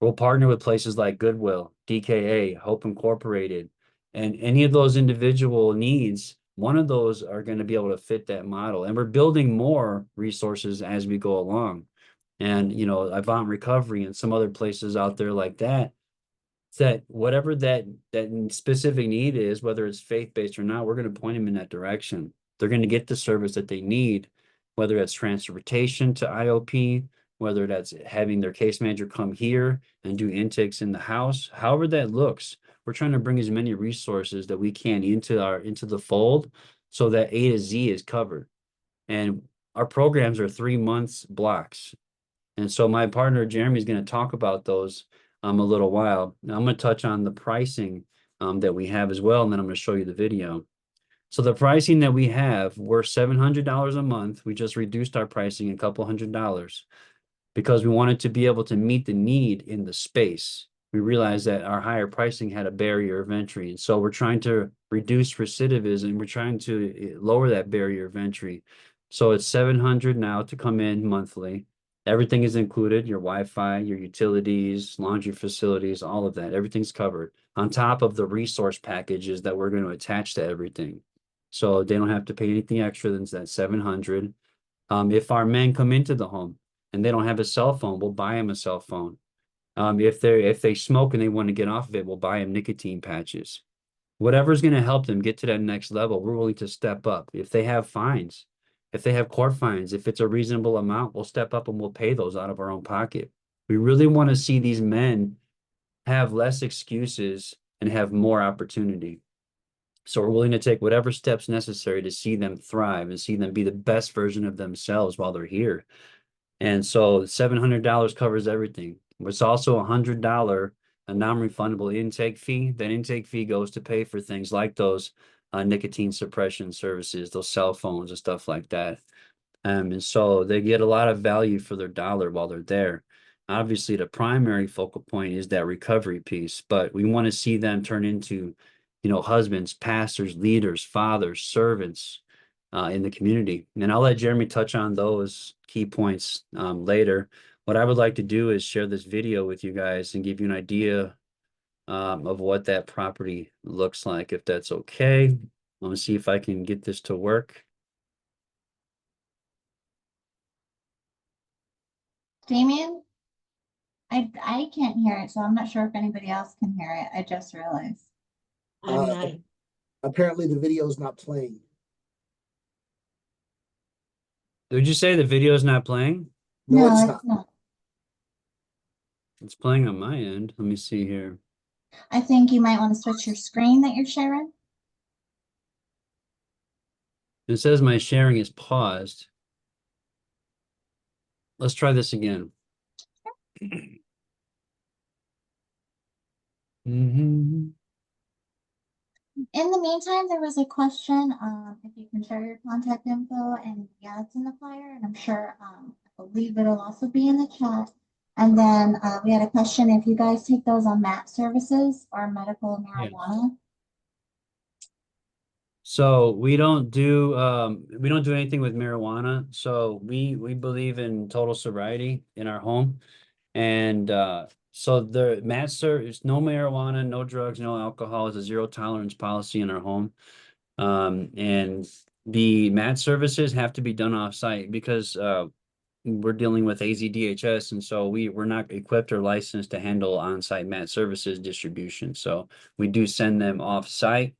we'll partner with places like Goodwill, DKA, Hope Incorporated, and any of those individual needs, one of those are going to be able to fit that model. And we're building more resources as we go along. And, you know, Avant Recovery and some other places out there like that, that whatever that specific need is, whether it's faith-based or not, we're going to point them in that direction. They're going to get the service that they need, whether it's transportation to IOP, whether that's having their case manager come here and do intakes in the house, however that looks. We're trying to bring as many resources that we can into the fold so that A to Z is covered. And our programs are 3 months blocks. And so my partner Jeremy is going to talk about those a little while. Now I'm going to touch on the pricing that we have as well, and then I'm going to show you the video. So the pricing that we have, we're $700 a month. We just reduced our pricing a couple $100 because we wanted to be able to meet the need in the space. We realized that our higher pricing had a barrier of entry. And so we're trying to reduce recidivism. We're trying to lower that barrier of entry. So it's $700 now to come in monthly. Everything is included, your Wi-Fi, your utilities, laundry facilities, all of that. Everything's covered on top of the resource packages that we're going to attach to everything. So they don't have to pay anything extra than that $700. If our men come into the home and they don't have a cell phone, we'll buy them a cell phone. If they smoke and they want to get off of it, we'll buy them nicotine patches. Whatever's going to help them get to that next level, we're willing to step up. If they have fines, if they have court fines, if it's a reasonable amount, we'll step up and we'll pay those out of our own pocket. We really want to see these men have less excuses and have more opportunity. So we're willing to take whatever steps necessary to see them thrive and see them be the best version of themselves while they're here. And so $700 covers everything. It's also $100 a non-refundable intake fee. That intake fee goes to pay for things like those nicotine suppression services, those cell phones and stuff like that. And so they get a lot of value for their dollar while they're there. Obviously, the primary focal point is that recovery piece, but we want to see them turn into, you know, husbands, pastors, leaders, fathers, servants in the community. And I'll let Jeremy touch on those key points later. What I would like to do is share this video with you guys and give you an idea of what that property looks like, if that's okay. I'm gonna see if I can get this to work. Damien? I can't hear it, so I'm not sure if anybody else can hear it. I just realized. I'm not. Apparently the video is not playing. Did you say the video is not playing? No, it's it's not. not. It's playing on my end. Let me see here. I think you might want to switch your screen that you're sharing. It says my sharing is paused. Let's try this again. In the meantime, there was a question, if you can share your contact info, and yeah, it's in the flyer, and I'm sure, I believe it'll also be in the chat. And then we had a question, if you guys take those on MAP services or medical marijuana. So we don't do anything with marijuana. So we believe in total sobriety in our home. And so the MAT is no marijuana, no drugs, no alcohol. It's a zero tolerance policy in our home. And the MAT services have to be done off site because we're dealing with AZDHS, and so we're not equipped or licensed to handle on-site MAT services distribution. So we do send them off site,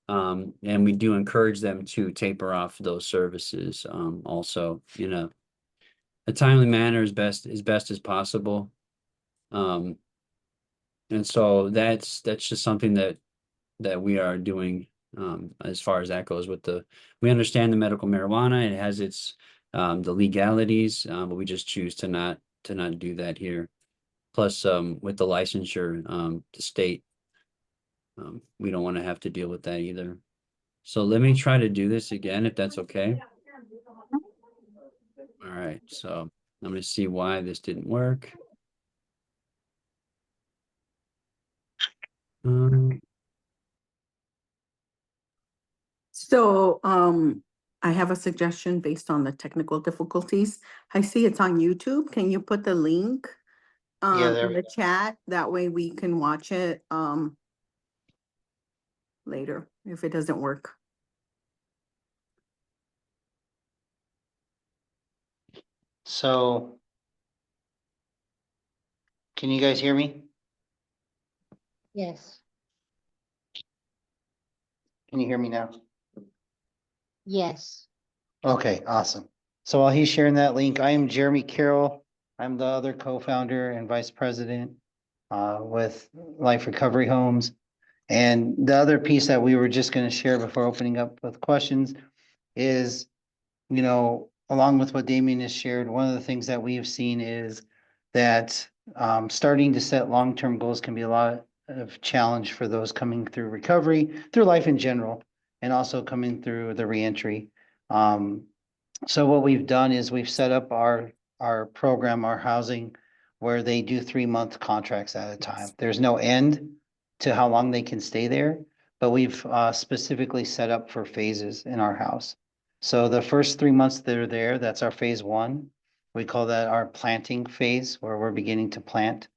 and we do encourage them to taper off those services also in a timely manner as best as possible. And so that's just something that we are doing as far as that goes with we understand the medical marijuana, it has its, the legalities, but we just choose to not do that here. Plus, with the licensure, the state, we don't want to have to deal with that either. So let me try to do this again, if that's okay. All right, so I'm gonna see why this didn't work. So, I have a suggestion based on the technical difficulties. I see it's on YouTube. Can you put the link in the chat? That way we can watch it later if it doesn't work. So, can you guys hear me? Yes, Can you hear me now? yes. Okay, awesome. So while he's sharing that link, I am Jeremy Carroll. I'm the other co-founder and vice president with Life Recovery Homes. And the other piece that we were just going to share before opening up with questions is, you know, along with what Damien has shared, one of the things that we have seen is that starting to set long-term goals can be a lot of challenge for those coming through recovery, through life in general, and also coming through the reentry. So what we've done is we've set up our program, our housing, where they do 3-month contracts at a time. There's no end to how long they can stay there, but we've specifically set up for phases in our house. So the first 3 months they're there, that's our phase 1. We call that our planting phase, where we're beginning to plant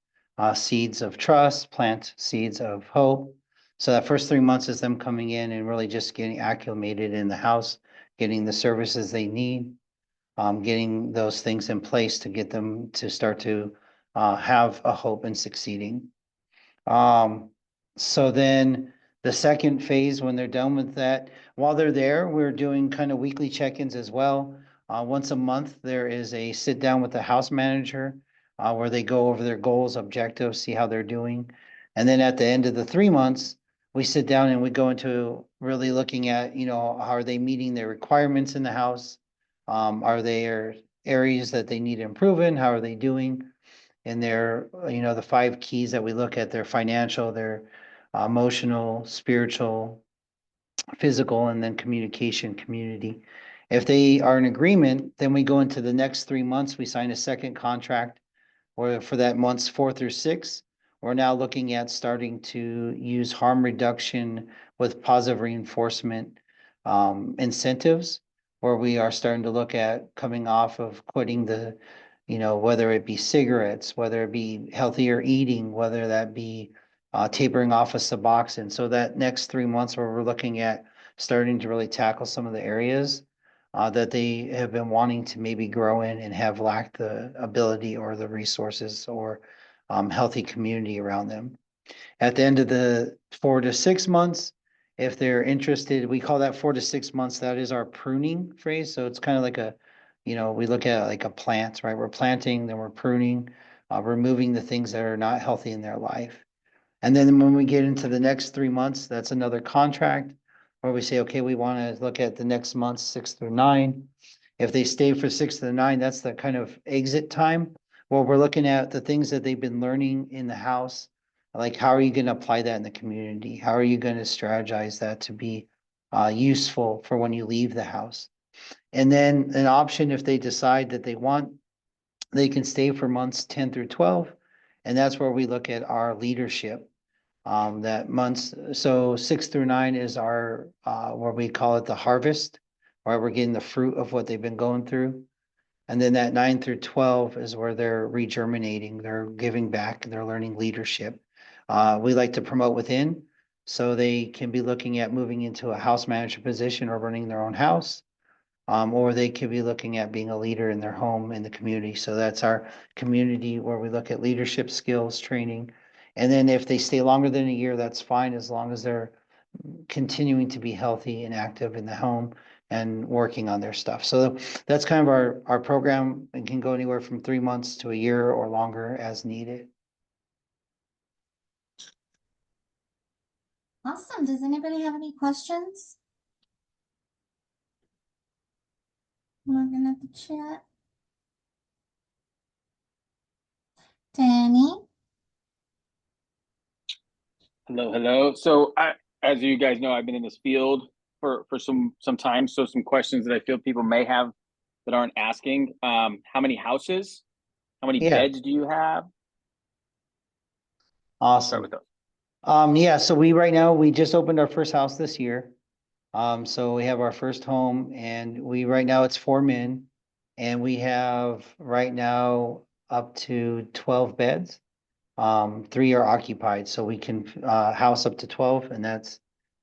seeds of trust, plant seeds of hope. So that first 3 months is them coming in and really just getting acclimated in the house, getting the services they need, getting those things in place to get them to start to have a hope in succeeding. So then the second phase, when they're done with that, while they're there, we're doing kind of weekly check-ins as well. Once a month, there is a sit down with the house manager where they go over their goals, objectives, see how they're doing. And then at the end of the 3 months, we sit down and we go into really looking at, you know, how are they meeting their requirements in the house? Are there areas that they need to improve in? How are they doing? And their, you know, the 5 keys that we look at, their financial, their emotional, spiritual, physical, and then communication, community. If they are in agreement, then we go into the next 3 months, we sign a second contract where for that months 4 through 6, we're now looking at starting to use harm reduction with positive reinforcement incentives, where we are starting to look at coming off of quitting the, you know, whether it be cigarettes, whether it be healthier eating, whether that be tapering off of Suboxone. So that next 3 months where we're looking at starting to really tackle some of the areas that they have been wanting to maybe grow in and have lacked the ability or the resources or healthy community around them. At the end of the 4 to 6 months, if they're interested, we call that 4 to 6 months. That is our pruning phase. So it's kind of like a, you know, we look at like a plant, right? We're planting, then we're pruning, removing the things that are not healthy in their life. And then when we get into the next 3 months, that's another contract where we say, okay, we want to look at the next month, 6 through 9. If they stay for 6 to 9, that's the kind of exit time where we're looking at the things that they've been learning in the house. Like, how are you going to apply that in the community? How are you going to strategize that to be useful for when you leave the house? And then an option, if they decide that they want, they can stay for months 10 through 12. And that's where we look at our leadership. That months, so 6 through 9 is our, where we call it the harvest, where we're getting the fruit of what they've been going through. And then that 9 through 12 is where they're regerminating, they're giving back, they're learning leadership. We like to promote within, so they can be looking at moving into a house manager position or running their own house. Or they could be looking at being a leader in their home, in the community. So that's our community where we look at leadership skills, training. And then if they stay longer than a year, that's fine, as long as they're continuing to be healthy and active in the home and working on their stuff. So that's kind of our program. It can go anywhere from 3 months to a year or longer as needed. Awesome. Does anybody have any questions? Looking at the chat. Danny? Hello, hello. So as you guys know, I've been in this field for some time. So some questions that I feel people may have that aren't asking. How many houses? How many Yeah. beds do you have? Awesome. Start with those. Yeah, so right now, we just opened our first house this year. So we have our first home and right now it's 4 men. And we have right now up to 12 beds. 3 are occupied, so we can, house up to 12, and that's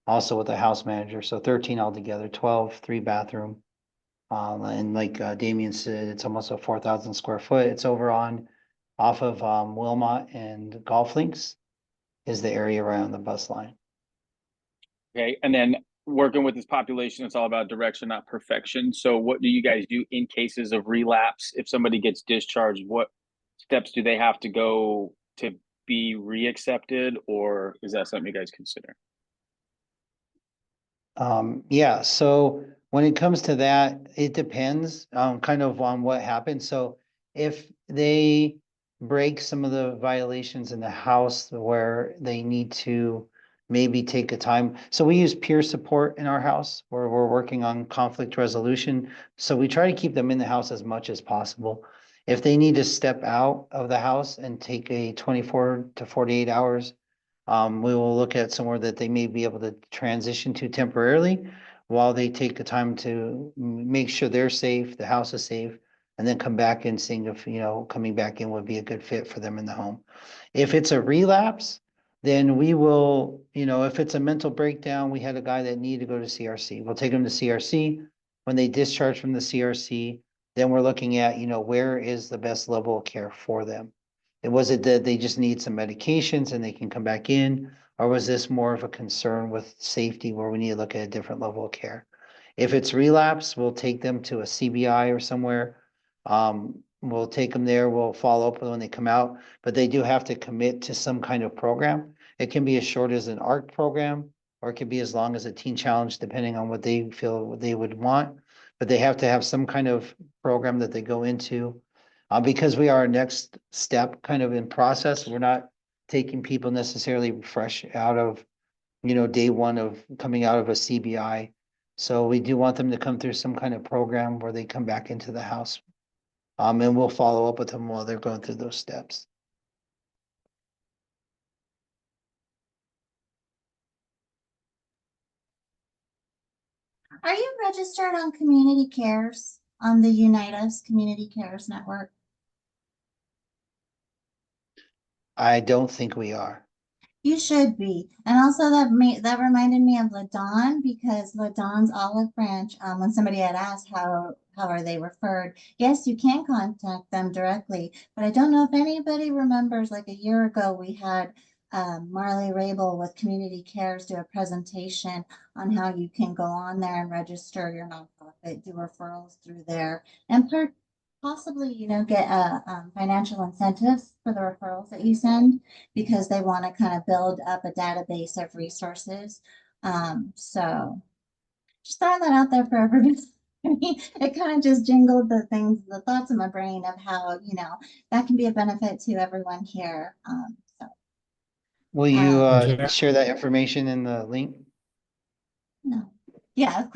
also with the house manager. So 13 altogether, 12, 3 bathroom. And like, Damien said, it's almost a 4,000 square foot. It's over off of, Wilmot and Golf Links is the area around the bus line. Okay, and then working with this population, it's all about direction, not perfection. So what do you guys do in cases of relapse? If somebody gets discharged, what steps do they have to go to be reaccepted, or is that something you guys consider? Yeah, so when it comes to that, it depends, kind of on what happens. So if they break some of the violations in the house where they need to maybe take a time. So we use peer support in our house where we're working on conflict resolution. So we try to keep them in the house as much as possible. If they need to step out of the house and take a 24 to 48 hours, we will look at somewhere that they may be able to transition to temporarily while they take the time to make sure they're safe, the house is safe, and then come back and seeing if, coming back in would be a good fit for them in the home. If it's a relapse, then we will, if it's a mental breakdown, we had a guy that needed to go to CRC. We'll take him to CRC. When they discharge from the CRC, then we're looking at, where is the best level of care for them? Was it that they just need some medications and they can come back in? Or was this more of a concern with safety where we need to look at a different level of care? If it's relapse, we'll take them to a CBI or somewhere. We'll take them there. We'll follow up when they come out, but they do have to commit to some kind of program. It can be as short as an ARC program, or it could be as long as a teen challenge, depending on what they feel they would want. But they have to have some kind of program that they go into. Because we are next step kind of in process, we're not taking people necessarily fresh out of, day one of coming out of a CBI. So we do want them to come through some kind of program where they come back into the house. And we'll follow up with them while they're going through those steps. Are you registered on Community Cares on the Unitas Community Cares Network? I don't think we are. You should be. And also that reminded me of LaDawn, because LaDawn's Olive Branch, when somebody had asked how are they referred, yes, you can contact them directly, but I don't know if anybody remembers, like a year ago, we had Marley Rabel with Community Cares do a presentation on how you can go on there and register your nonprofit, do referrals through there, and possibly, get financial incentives for the referrals that you send, because they want to kind of build up a database of resources. So just throwing that out there for everybody. It kind of just jingled the thoughts in my brain of how, that can be a benefit to everyone here. Will you share that information in the link? No. Yeah,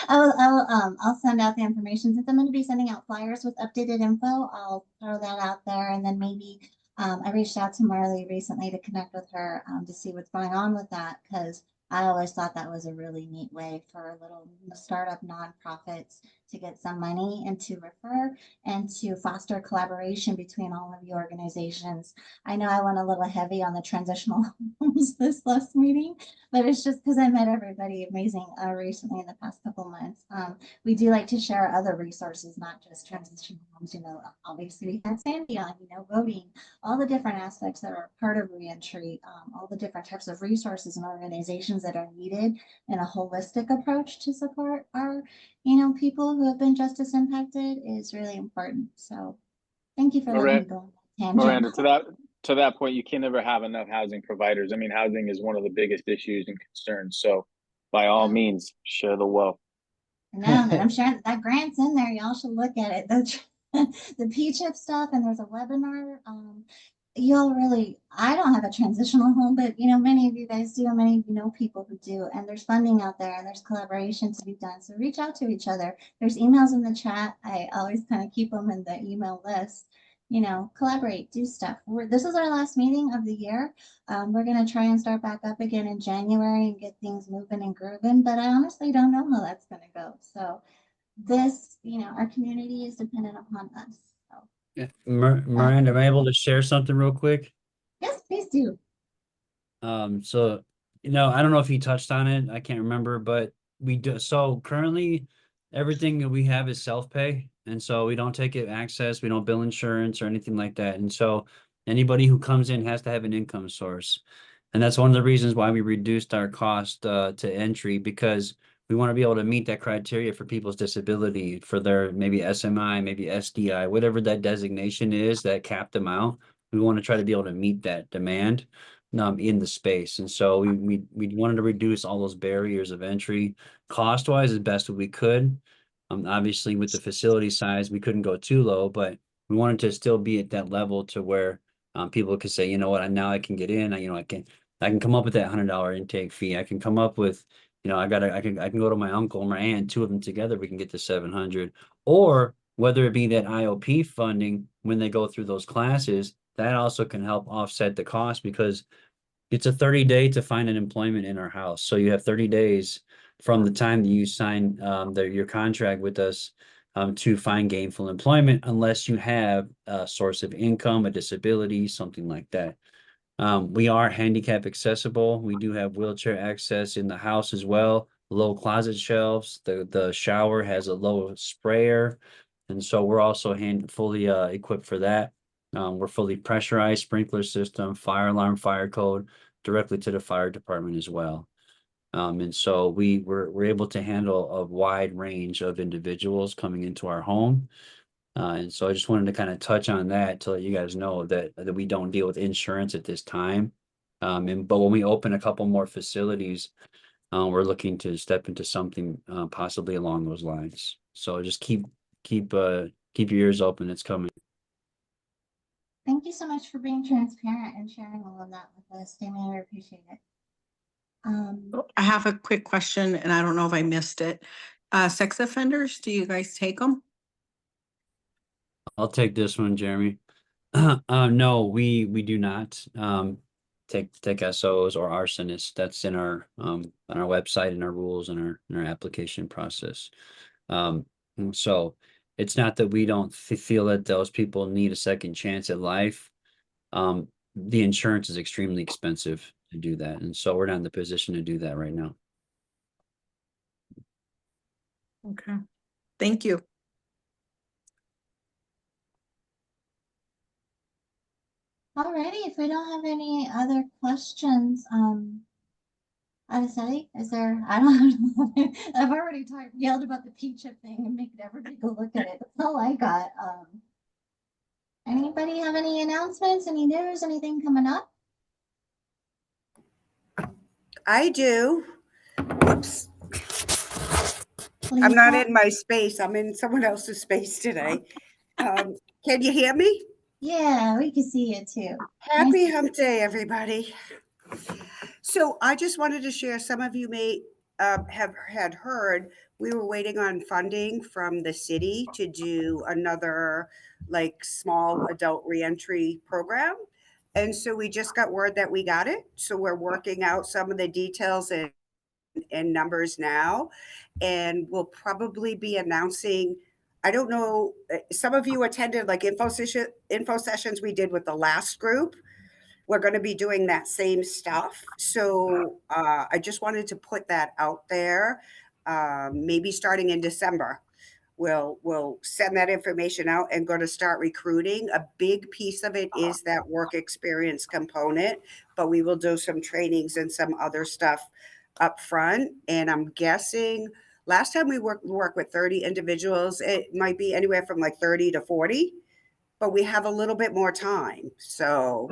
I'll send out the information. Since I'm going to be sending out flyers with updated info, I'll throw that out there. And then maybe I reached out to Marley recently to connect with her to see what's going on with that, because I always thought that was a really neat way for little startup nonprofits to get some money and to refer and to foster collaboration between all of the organizations. I know I went a little heavy on the transitional homes this last meeting, but it's just because I met everybody amazing recently in the past couple months. We do like to share other resources, not just transitional homes. Obviously we had Sandy on, voting, all the different aspects that are part of reentry, all the different types of resources and organizations that are needed in a holistic approach to support our, people who have been justice impacted is really important. So thank you for letting me go. Miranda, to to that point, you can never have enough housing providers. I mean, housing is one of the biggest issues and concerns. So by all means, share the wealth. No, and I'm sure that grant's in there. Y'all should look at it. The P-CHIP stuff, and there's a webinar. You'll really, I don't have a transitional home, but you know, many of you guys do, and many of you know people who do, and there's funding out there and there's collaboration to be done. So reach out to each other. There's emails in the chat. I always kind of keep them in the email list. You know, collaborate, do stuff. This is our last meeting of the year. We're going to try and start back up again in January and get things moving and grooving, but I honestly don't know how that's going to go. So this, you know, our community is dependent upon us. So. Yeah. Miranda, am I able to share something real quick? Yes, please do. So, you know, I don't know if you touched on it. I can't remember, but we do. So currently everything that we have is self-pay. And so we don't take it access. We don't bill insurance or anything like that. And so anybody who comes in has to have an income source. And that's one of the reasons why we reduced our cost to entry, because we want to be able to meet that criteria for people's disability, for their maybe SMI, maybe SDI, whatever that designation is that capped them out. We want to try to be able to meet that demand in the space. And so we wanted to reduce all those barriers of entry cost-wise as best as we could. Obviously with the facility size, we couldn't go too low, but we wanted to still be at that level to where people could say, you know what, now I can get in. I can come up with that $100 intake fee. I can come up with, you know, I can go to my uncle or my aunt, two of them together, we can get to 700. Or whether it be that IOP funding when they go through those classes, that also can help offset the cost, because it's a 30-day to find an employment in our house. So you have 30 days from the time that you sign your contract with us to find gainful employment, unless you have a source of income, a disability, something like that. We are handicap accessible. We do have wheelchair access in the house as well. Low closet shelves. The shower has a low sprayer. And so we're also fully equipped for that. We're fully pressurized, sprinkler system, fire alarm, fire code, directly to the fire department as well. And so we're able to handle a wide range of individuals coming into our home. And so I just wanted to kind of touch on that to let you guys know that we don't deal with insurance at this time. But when we open a couple more facilities, we're looking to step into something possibly along those lines. So just keep your ears open. It's coming. Thank you so much for being transparent and sharing all of that with us, Damien. I appreciate it. I have a quick question, and I don't know if I missed it. Sex offenders, do you guys take them? I'll take this one, Jeremy. No, we do not take SOs or arsonists. That's in our on our website and our rules and our application process. So it's not that we don't feel that those people need a second chance at life. The insurance is extremely expensive to do that, and so we're not in the position to do that right now. Okay, thank you. Alrighty, if we don't have any other questions, Adeseli, is there, I don't know, I've already yelled about the P-CHIP thing and make everybody go look at it. That's all I got. Anybody have any announcements, any news, anything coming up? I do. Whoops. Please I'm not help. in my space. I'm in someone else's space today. Can you hear me? Yeah, we can see it too. Happy Nice. hump day, everybody. So I just wanted to share, some of you may have had heard, we were waiting on funding from the city to do another like small adult reentry program. And so we just got word that we got it. So we're working out some of the details and numbers now. And we'll probably be announcing, I don't know, some of you attended like info sessions we did with the last group. We're going to be doing that same stuff. So I just wanted to put that out there. Maybe starting in December, we'll send that information out and going to start recruiting. A big piece of it is that work experience component, but we will do some trainings and some other stuff up front. And I'm guessing last time we worked with 30 individuals, it might be anywhere from like 30 to 40, but we have a little bit more time. So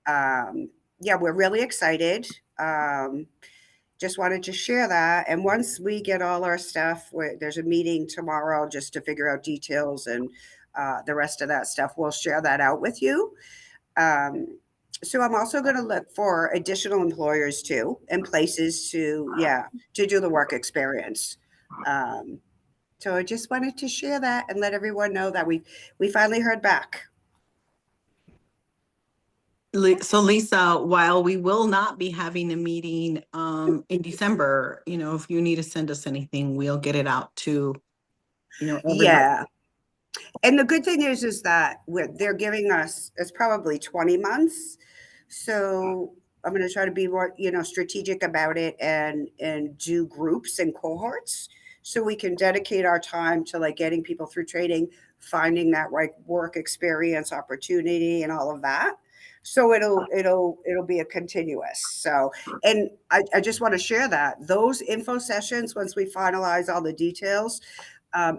Yeah, we're really excited. Just wanted to share that. And once we get all our stuff, there's a meeting tomorrow just to figure out details and the rest of that stuff. We'll share that out with you. So I'm also going to look for additional employers too and places to do the work experience. So I just wanted to share that and let everyone know that we finally heard back. So Lisa, while we will not be having a meeting in December, you know, if you need to send us anything, we'll get it out to, you know, everybody. Yeah. And the good thing is that they're giving us, it's probably 20 months. So I'm going to try to be more, you know, strategic about it and do groups and cohorts so we can dedicate our time to like getting people through training, finding that right work experience opportunity and all of that. So it'll be a continuous. So, and I just want to share that those info sessions, once we finalize all the details,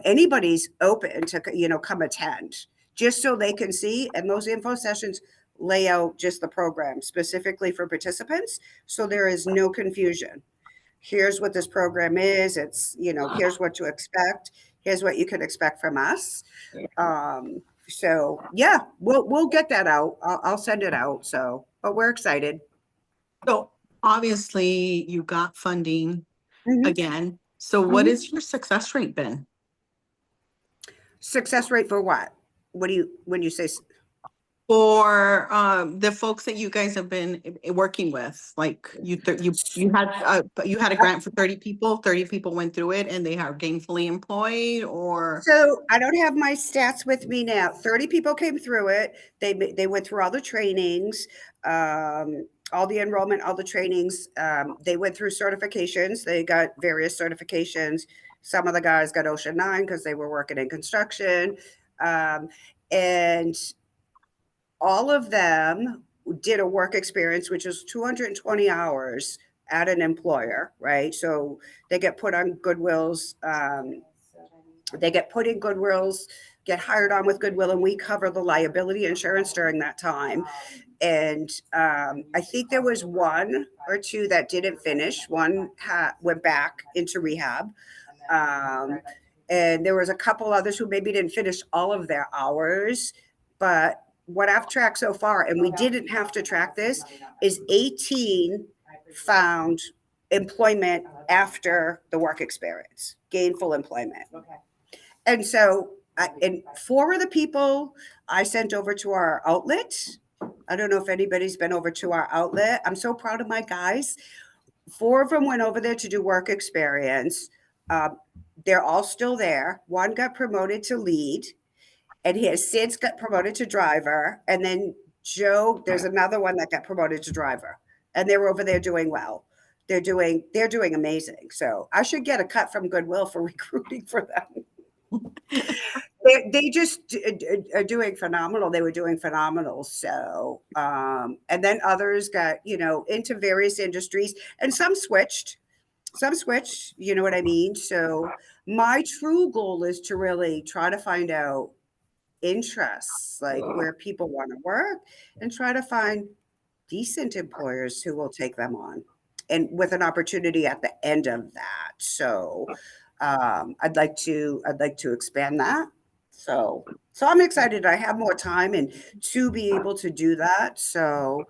anybody's open to, you know, come attend just so they can see. And those info sessions lay out just the program specifically for participants. So there is no confusion. Here's what this program is. It's, you know, here's what to expect. Here's what you can expect from us. So yeah, we'll get that out. I'll send it out. So, but we're excited. So obviously you got funding again. So what is your success rate been? Success rate for what? What do you, when you say? For the folks that you guys have been working with, like you had a grant for 30 people, 30 people went through it and they are gainfully employed, or? So I don't have my stats with me now. 30 people came through it. They went through all the trainings, all the enrollment, all the trainings. They went through certifications. They got various certifications. Some of the guys got OSHA 9 because they were working in construction. And all of them did a work experience, which is 220 hours at an employer, right? So they get put on Goodwills. They get put in Goodwills, get hired on with Goodwill, and we cover the liability insurance during that time. And I think there was one or two that didn't finish. One went back into rehab. And there was a couple others who maybe didn't finish all of their hours. But what I've tracked so far, and we didn't have to track this, is 18 found employment after the work experience, gainful employment. Okay. And so, and 4 of the people I sent over to our outlet. I don't know if anybody's been over to our outlet. I'm so proud of my guys. 4 of them went over there to do work experience. They're all still there. One got promoted to lead, and Sid's got promoted to driver. And then Joe, there's another one that got promoted to driver, and they're over there doing well. They're doing amazing. So I should get a cut from Goodwill for recruiting for them. They just are doing phenomenal. They were doing phenomenal. So, and then others got, you know, into various industries, and some switched, you know what I mean? So my true goal is to really try to find out interests, like where people want to work, and try to find decent employers who will take them on, and with an opportunity at the end of that. So I'd like to expand that. So I'm excited. I have more time and to be able to do that. So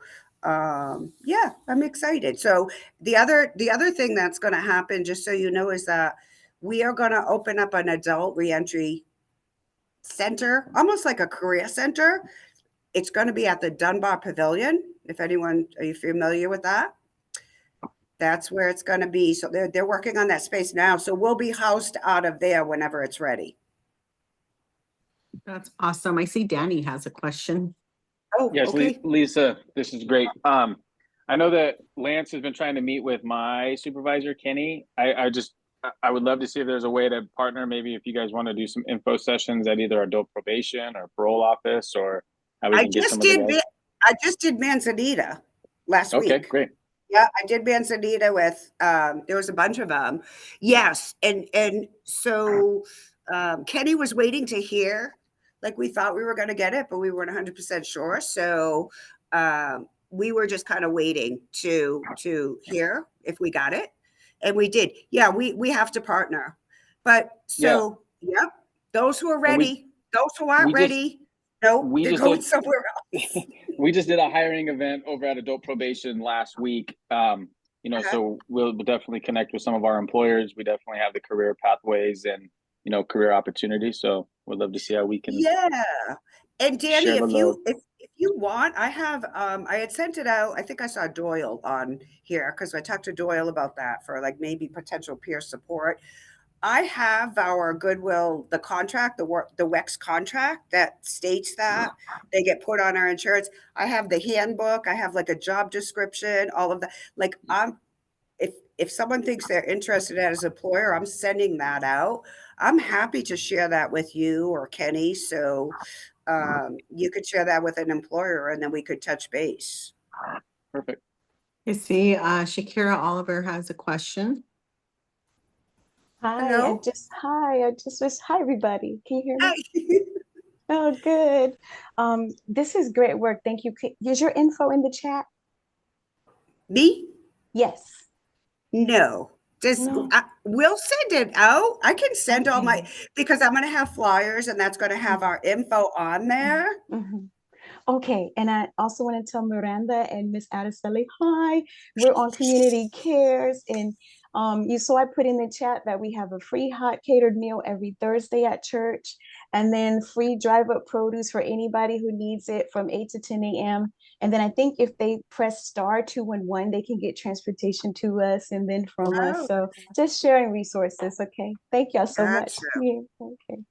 yeah, I'm excited. So the other thing that's going to happen, just so you know, is that we are going to open up an adult reentry center, almost like a career center. It's going to be at the Dunbar Pavilion. If anyone, are you familiar with that? That's where it's going to be. So they're working on that space now. So we'll be housed out of there whenever it's ready. That's awesome. I see Danny has a question. Oh, yes, okay. Lisa, this is great. I know that Lance has been trying to meet with my supervisor, Kenny. I would love to see if there's a way to partner. Maybe if you guys want to do some info sessions at either adult probation or parole office, or how we can get some of the guys. I just did Manzanita last week. Okay, great. Yeah, I did Manzanita with, there was a bunch of them. Yes. And so Kenny was waiting to hear, like we thought we were going to get it, but we weren't 100% sure. So we were just kind of waiting to hear if we got it. And we did. Yeah, we have to partner. But so, yep, those who are And ready, those who aren't ready, nope, we they're just going did- somewhere else. we just did a hiring event over at adult probation last week. You know, so we'll definitely connect with some of our employers. We definitely have the career pathways and, you know, career opportunities. So we'd love to see how we can Yeah. And Danny, share the load. if you want, I have I had sent it out. I think I saw Doyle on here because I talked to Doyle about that for like maybe potential peer support. I have our Goodwill, the contract, the WEX contract that states that they get put on our insurance. I have the handbook. I have like a job description, all of that. Like if someone thinks they're interested as an employer, I'm sending that out. I'm happy to share that with you or Kenny. So you could share that with an employer and then we could touch base. Perfect. You see, Shakira Oliver has a question. Hi, Hello? hi everybody. Can you hear me? Hi. Oh, good. This is great work. Thank you. Is your info in the chat? Me? Yes. No. Just No. we'll send it out. I can send all my Okay. because I'm going to have flyers and that's going to have our info on there. Mhm. Okay, and I also want to tell Miranda and Miss Araceli, hi. We're on Community Cares, and you saw I put in the chat that we have a free hot catered meal every Thursday at church, and then free drive-up produce for anybody who needs it from 8 to 10 a.m. And then I think if they press star 211, they can get transportation to us and then from us. Oh, So just sharing resources. Okay, thank y'all so much. gotcha. Yeah, okay.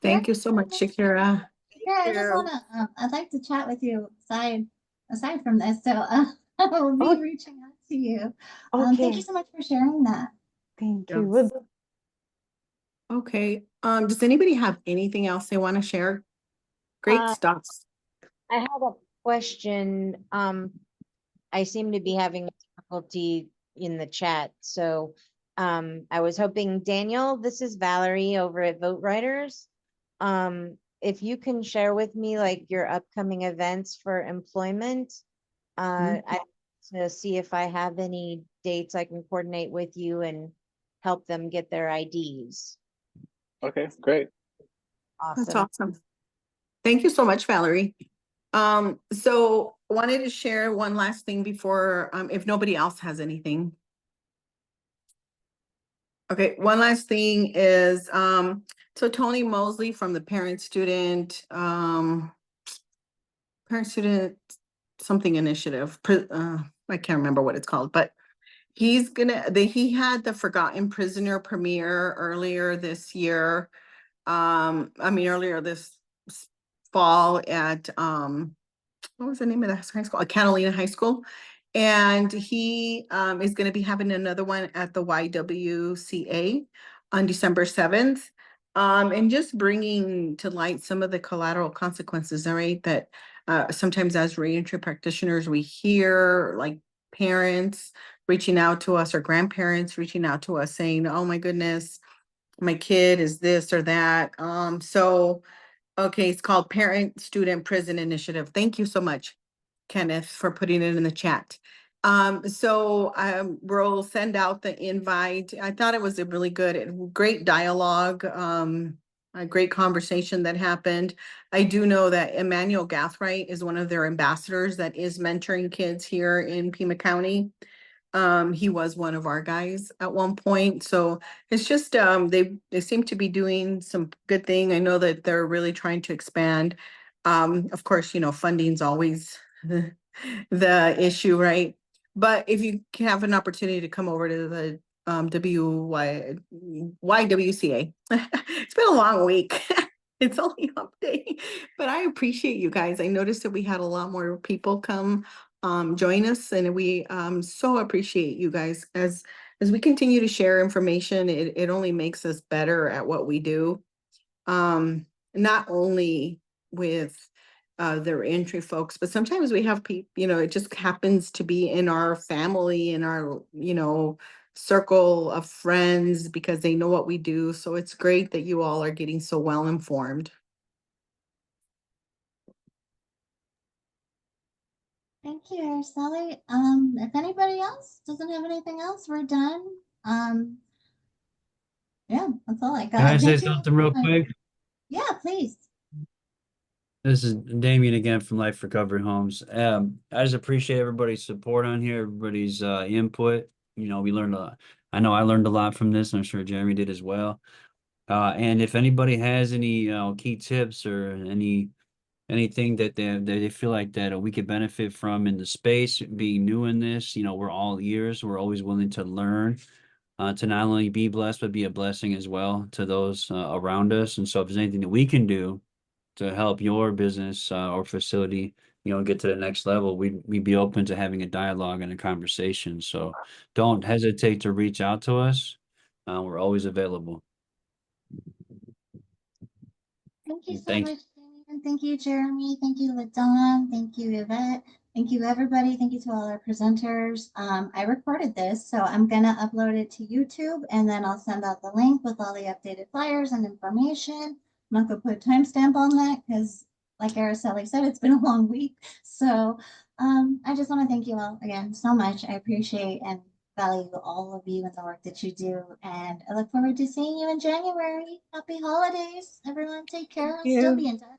Thank you so much, Shakira. Yeah, I just want to, I'd like to chat with you aside from this. So I will be Oh. reaching out to you. Okay. Thank you so much for sharing that. Thank Yes. you. Okay. Does anybody have anything else they want to share? Great stuff. I have a question. I seem to be having difficulty in the chat. So I was hoping, Daniel, this is Valerie over at Vote Writers. If you can share with me like your upcoming events for employment, I to see if I have any dates I can coordinate with you and help them get their IDs. Okay, great. That's Awesome. awesome. Thank you so much, Valerie. So wanted to share one last thing before, if nobody else has anything. Okay, one last thing is, so Tony Mosley from the parent student something initiative, I can't remember what it's called, but he had the Forgotten Prisoner premiere earlier this year. Earlier this fall at, what was the name of the high school? Catalina High School. And he is going to be having another one at the YWCA on December 7th. And just bringing to light some of the collateral consequences, all right, that sometimes as reentry practitioners, we hear like parents reaching out to us or grandparents reaching out to us saying, oh my goodness, my kid is this or that. Okay, it's called Parent Student Prison Initiative. Thank you so much, Kenneth, for putting it in the chat. We'll send out the invite. I thought it was a really great dialogue, a great conversation that happened. I do know that Emmanuel Gathright is one of their ambassadors that is mentoring kids here in Pima County. He was one of our guys at one point. So it's just, they seem to be doing some good thing. I know that they're really trying to expand. Of course, you know, funding's always the issue, right? But if you can have an opportunity to come over to the YWCA, it's been a long week. It's only hump day, but I appreciate you guys. I noticed that we had a lot more people come join us, and we so appreciate you guys. As we continue to share information, it only makes us better at what we do. Not only with their entry folks, but sometimes we have people, you know, it just happens to be in our family, in our, you know, circle of friends, because they know what we do. So it's great that you all are getting so well informed. Thank you, Araceli. If anybody else doesn't have anything else, we're done. Yeah, that's all I got. Can I say Thank you, something real everyone. quick? Yeah, please. This is Damien again from Life Recovery Homes. I just appreciate everybody's support on here, everybody's input. You know, we learned a lot. I know I learned a lot from this, and I'm sure Jeremy did as well. And if anybody has any key tips or anything that they feel like that we could benefit from in the space, being new in this, you know, we're all ears. We're always willing to learn, to not only be blessed but be a blessing as well to those around us. And so, if there's anything that we can do to help your business or facility, you know, get to the next level, we'd be open to having a dialogue and a conversation. So don't hesitate to reach out to us. We're always available. Thank you so Thank much, Damien. Thank you, Jeremy. Thank you, LaDawn. Thank you, Yvette. Thank you, everybody. Thank you to all our presenters. I recorded this, so I'm going to upload it to YouTube, and then I'll send out the link with all the updated flyers and information. I'm not going to put a timestamp on that because, like Araceli said, it's been a long week. So I just want to thank you all again so much. I appreciate and value all of you and the work that you do. And I look forward to seeing you in January. Happy holidays. Everyone take care. I'll still be in touch.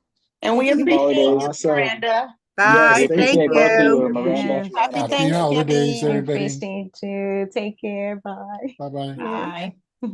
And we Happy appreciate you, holidays. Awesome. Miranda. Yes, Bye. thank Thank you. both of you. you, We appreciate Miranda. you. Happy Happy holidays, Thanksgiving. I everybody. appreciate you. Take care. Bye. Bye-bye. Bye. Yes.